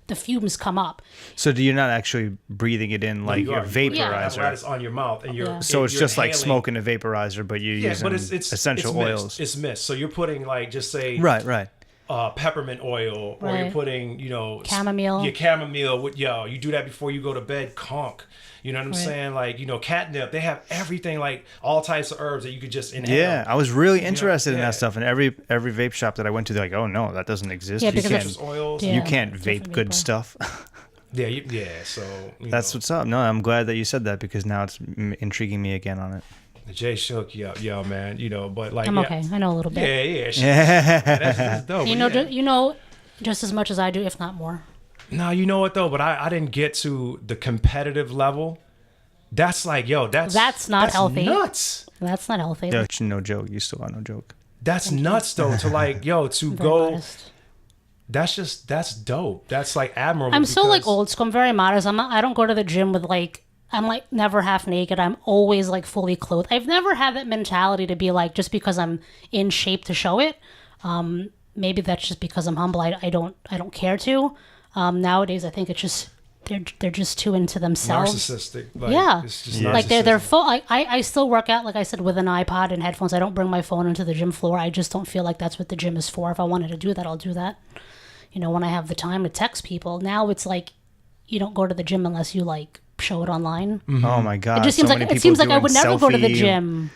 the fumes come up. So you're not actually breathing it in like your vaporizer. Apparatus on your mouth, and you're. So it's you're just inhaling. like smoking a vaporizer, but you're using essential oils. It's mist. So you're putting like just say right. Peppermint oil, or you're putting, you know, chamomile. Your chamomile with you do that before you go to bed. Conch. You know what I'm saying? Like, you know, catnip. They have everything, like all types of herbs that you could just inhale. Yeah, I was really interested in that stuff. And every vape shop that I went to, they're like, oh no, that doesn't exist. Yeah, because oils. You can't vape good stuff. So that's what's up. No, I'm glad that you said that because now it's intriguing me again on it. Jay shook you up, yo, man. You know, but like, I'm okay. I know a little bit. Yeah. That's dope. You know, just as much as I do, if not more. No, you know what though? But I didn't get to the competitive level That's like, yo, That's not healthy. Nuts. That's not healthy. Yeah, no joke. You still got no joke. That's nuts though, to like, yo, to Very go. modest. That's dope. That's like admirable. I'm so like because- old school. I'm very modest. I don't go to the gym with like, I'm like never half naked. I'm always like fully clothed. I've never had that mentality to be like, just because I'm in shape to show it. Maybe that's just because I'm humble. I don't care to. Nowadays, I think it's just they're just too into themselves. Narcissistic. Like, Yeah. It's just Like they're narcissism. full. I still work out, like I said, with an iPod and headphones. I don't bring my phone into the gym floor. I just don't feel like that's what the gym is for. If I wanted to do that, I'll do that. You know, when I have the time to text people. Now it's like you don't go to the gym unless you like show it online. Oh my god! It just seems so like many it seems people like I would doing never go to the selfie, gym.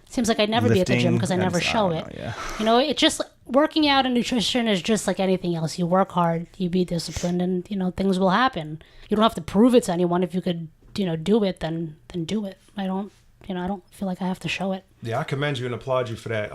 It seems like I'd never be at the gym lifting, because I and never I show don't it. know, yeah. You know, it's just working out and nutrition is just like anything else. You work hard, you be disciplined, and you know things will happen. You don't have to prove it to anyone. If you could, you know, do it, then do it. I don't feel like I have to show it. Yeah, I commend you and applaud you for that.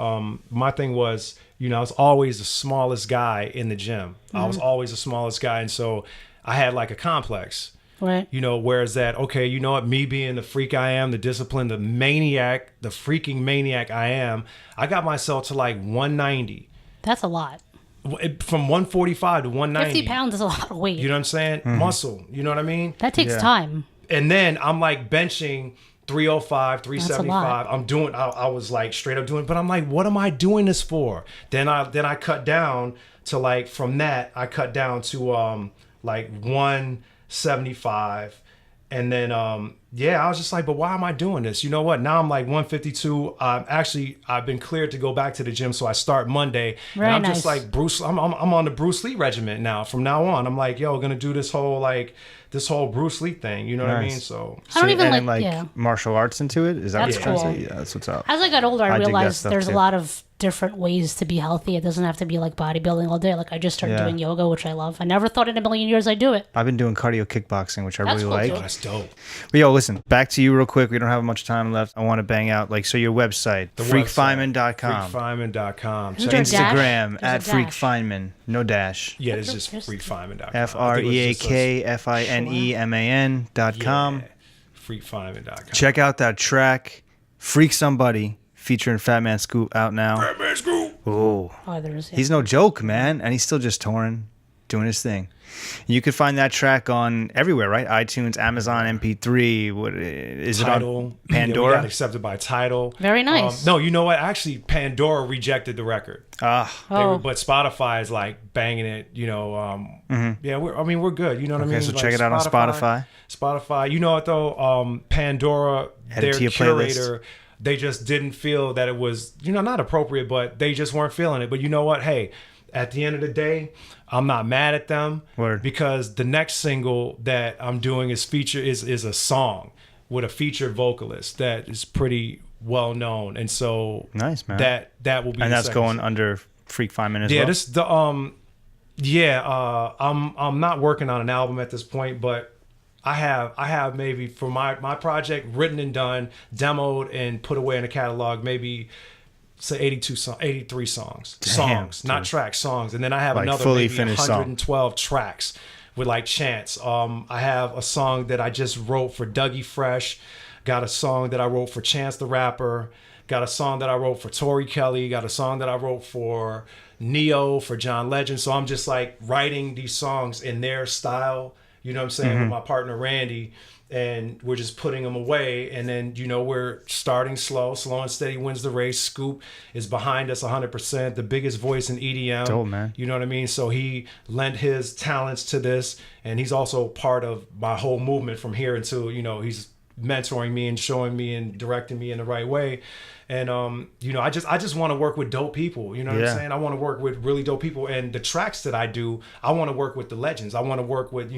My thing was, you know, I was always the smallest guy in the gym. I was always the smallest guy, and so I had like a complex. Right. You know, whereas that, okay, you know what, me being the freak I am, the discipline, the maniac, the freaking maniac I am, I got myself to like 190. That's a lot. From 145 to 190. 50 pounds is a lot of weight. You know what I'm saying? Muscle. You know what I mean? That takes Yeah. time. And then I'm like benching 305, That's 375. I'm doing, I was like straight up doing, but I'm like, what am I doing this for? Then I cut down to like, from that, I cut down to like 175. And then, I was just like, but why am I doing this? You know what? Now I'm like 152. Actually, I've been cleared to go back to the gym. So I start Monday. Very and I'm nice. just like Bruce, I'm on the Bruce Lee regiment now. From now on, I'm like, yo, gonna do this whole Bruce Lee thing. You know what I Nice. mean? So I don't even adding, like, yeah. martial arts into it. Is that That's what you're trying to cool. say? Yeah, that's what's up. As I got older, I I dig that realized stuff, there's a too. lot of different ways to be healthy. It doesn't have to be like bodybuilding all day. Like I just started Yeah. doing yoga, which I love. I never thought in a million years I'd do it. I've been doing cardio kickboxing, which I That's really cool, like. too. oh, that's dope. But yo, listen, back to you real quick. We don't have much time left. I want to bang out so your website, freakfineman.com. Freakfineman.com. Isn't there a dash? Instagram There's a at Freak dash. Feynman. No dash. Yeah, it's just freakfineman.com. FREAKFINEMAN.com. Freakfineman.com. Check out that track, Freak Somebody, featuring Fat Man Scoop, out now. Batman Screw. Oh, Oh, there's he's no joke, man. And he's still just touring, doing his thing. You can find that track on everywhere, right? iTunes, Amazon, MP3. What is it Tidal. on Yeah, we Pandora? got accepted by Tidal. Very nice. No, you know what? Actually, Pandora rejected the record. Ah, Oh. But Spotify is like banging it. You know, yeah. We're good. You know what I okay, mean? so Like check it out on Spotify. Spotify. You know what though? Pandora, Add it their to your playlist. curator, they just didn't feel that it was, not appropriate, but they just weren't feeling it. But you know what? Hey, at the end of the day, I'm not mad at them. Word. Because the next single that I'm doing is a song with a featured vocalist that is pretty well known, and so Nice, man. that will be And the that's second going single. under Freak Feynman as Yeah, well. this the I'm not working on an album at this point, but I have maybe for my project written and done, demoed and put away in a catalog, maybe say 83 songs. Damn, Songs, not dude. tracks, songs. And then I have Like another fully maybe finished song. 112 tracks with like chants. I have a song that I just wrote for Dougie Fresh, got a song that I wrote for Chance the Rapper, got a song that I wrote for Tori Kelly, got a song that I wrote for Neo, for John Legend. So I'm just like writing these songs in their style, you know what I'm saying, with my partner Randy, and we're just putting them away. And then, we're starting slow and steady wins the race. Scoop is behind us 100%, the biggest voice in EDM. Dope, man. You know what I mean? So he lent his talents to this, and he's also part of my whole movement from here until, he's mentoring me and showing me and directing me in the right way. And I just want to work with dope people. You know what Yeah. I'm saying? I want to work with really dope people. And the tracks that I do, I want to work with the legends. I want to work with,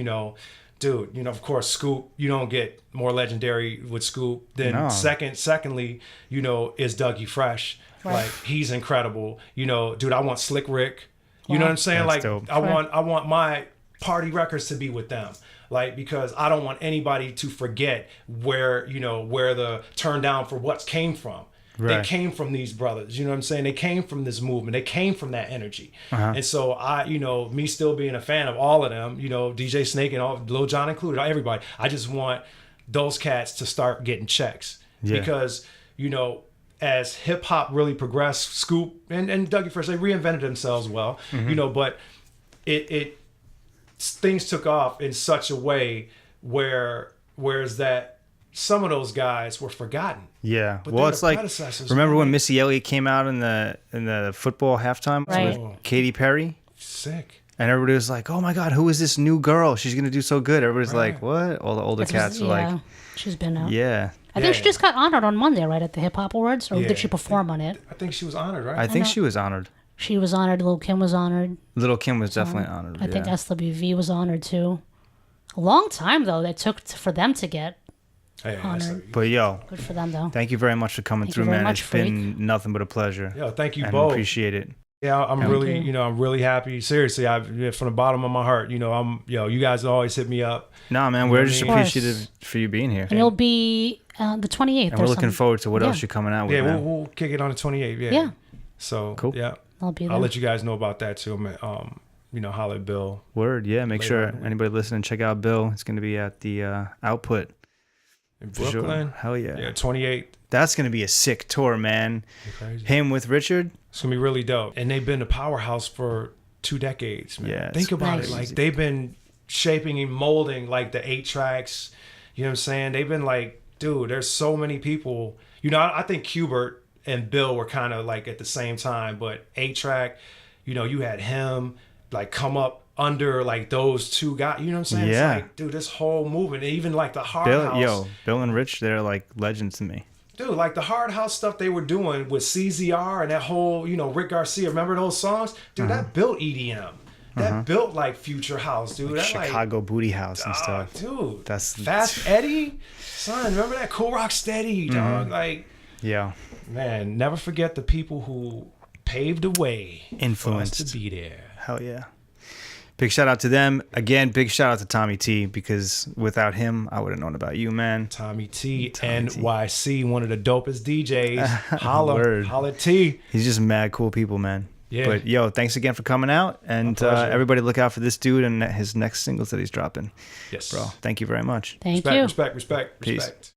dude, of course, Scoop, you don't get more legendary with Scoop. Then No. secondly, is Dougie Fresh. Right. Like, he's incredible. Dude, I want Slick Rick. You know what I'm saying? That's like, dope. I want my party records to be with them. Like, because I don't want anybody to forget where the turn down for what's came from. Right. They came from these brothers, you know what I'm saying? They came from this movement. They came from that energy. And so me still being a fan of all of them, DJ Snake and all, Lil Jon included, everybody, I just want those cats to start getting checks. Yeah. Because, you know, as hip hop really progressed, Scoop and Dougie Fresh, they reinvented themselves well, you know, but it things took off in such a way whereas that some of those guys were forgotten. Yeah. But Well, they're it's the like, predecessors, remember man. when Missy Elliott came out in the football halftime Right. with Katy Perry? Sick. And everybody was like, "Oh my God, who is this new girl? She's gonna do so good." Everybody's Right. like, "What?" All the older This was- cats are like, she's been out. "Yeah." I think Yeah. she just got honored on Monday, right, at the Hip Hop Awards, or Yeah. did she perform on it? I think she was honored, right? I think know. she was honored. She was honored. Lil Kim was honored. Little Kim was definitely honored. I think yeah. SWV was honored too. A long time though that took for them to get. Hey, Honored. But yo, Good for them though. thank you very much for coming Thank you through, very man. much, It's been nothing but a pleasure. Yo, thank you and both. appreciate it. Yeah, I'm Thank really, you. I'm really happy. Seriously, from the bottom of my heart, you guys always hit me up. Nah, man, we're Of just course. appreciative for you being here. And you'll be the 28th. And we're looking forward to what else you're coming out with, Yeah, man. we'll kick it on the 28th. Yeah. Yeah. So Cool. yeah, I'll be there. I'll let you guys know about that too. Holla at Bill. Word, yeah. Make Later sure on the week. anybody listening, check out Bill. It's going to be at the Output. In For sure. Brooklyn. Hell yeah. Yeah, 28th. That's going to be a sick tour, man. Crazy. Him with Richard. It's gonna be really dope. And they've been a powerhouse for 2 decades, man. Yeah, Think it's about nice. it. Like they've been shaping and molding like the 8 tracks. You know what I'm saying? They've been like, dude, there's so many people. You know, I think Qbert and Bill were kind of like at the same time, but 8 track, you had him like come up under like those 2 guys. You know what I'm saying? Yeah. It's like, dude, this whole movement, even like the hard house. Bill and Rich, they're like legends to me. Dude, like the hard house stuff they were doing with CZR and that whole, Rick Garcia. Remember those songs? Dude, that built EDM. That built like Future House, dude. That Chicago Booty House and stuff. Dude. That's- Fast Eddie? Son, remember that Cool Rock Steady, dog? Like, Yeah. man, never forget the people who paved the way for us Influenced. to be there. Hell yeah. Big shout out to them. Again, big shout out to Tommy T, because without him, I would have known about you, man. Tommy T, Tommy T. NYC, one of the dopest DJs. Holla, Word. holla T. He's just mad cool people, man. Yeah. But yo, thanks again for coming out. And pleasure. everybody look out for this dude and his next singles that he's dropping. Yes. Bro, thank you very much. Thank Respect, you. respect, Peace. respect.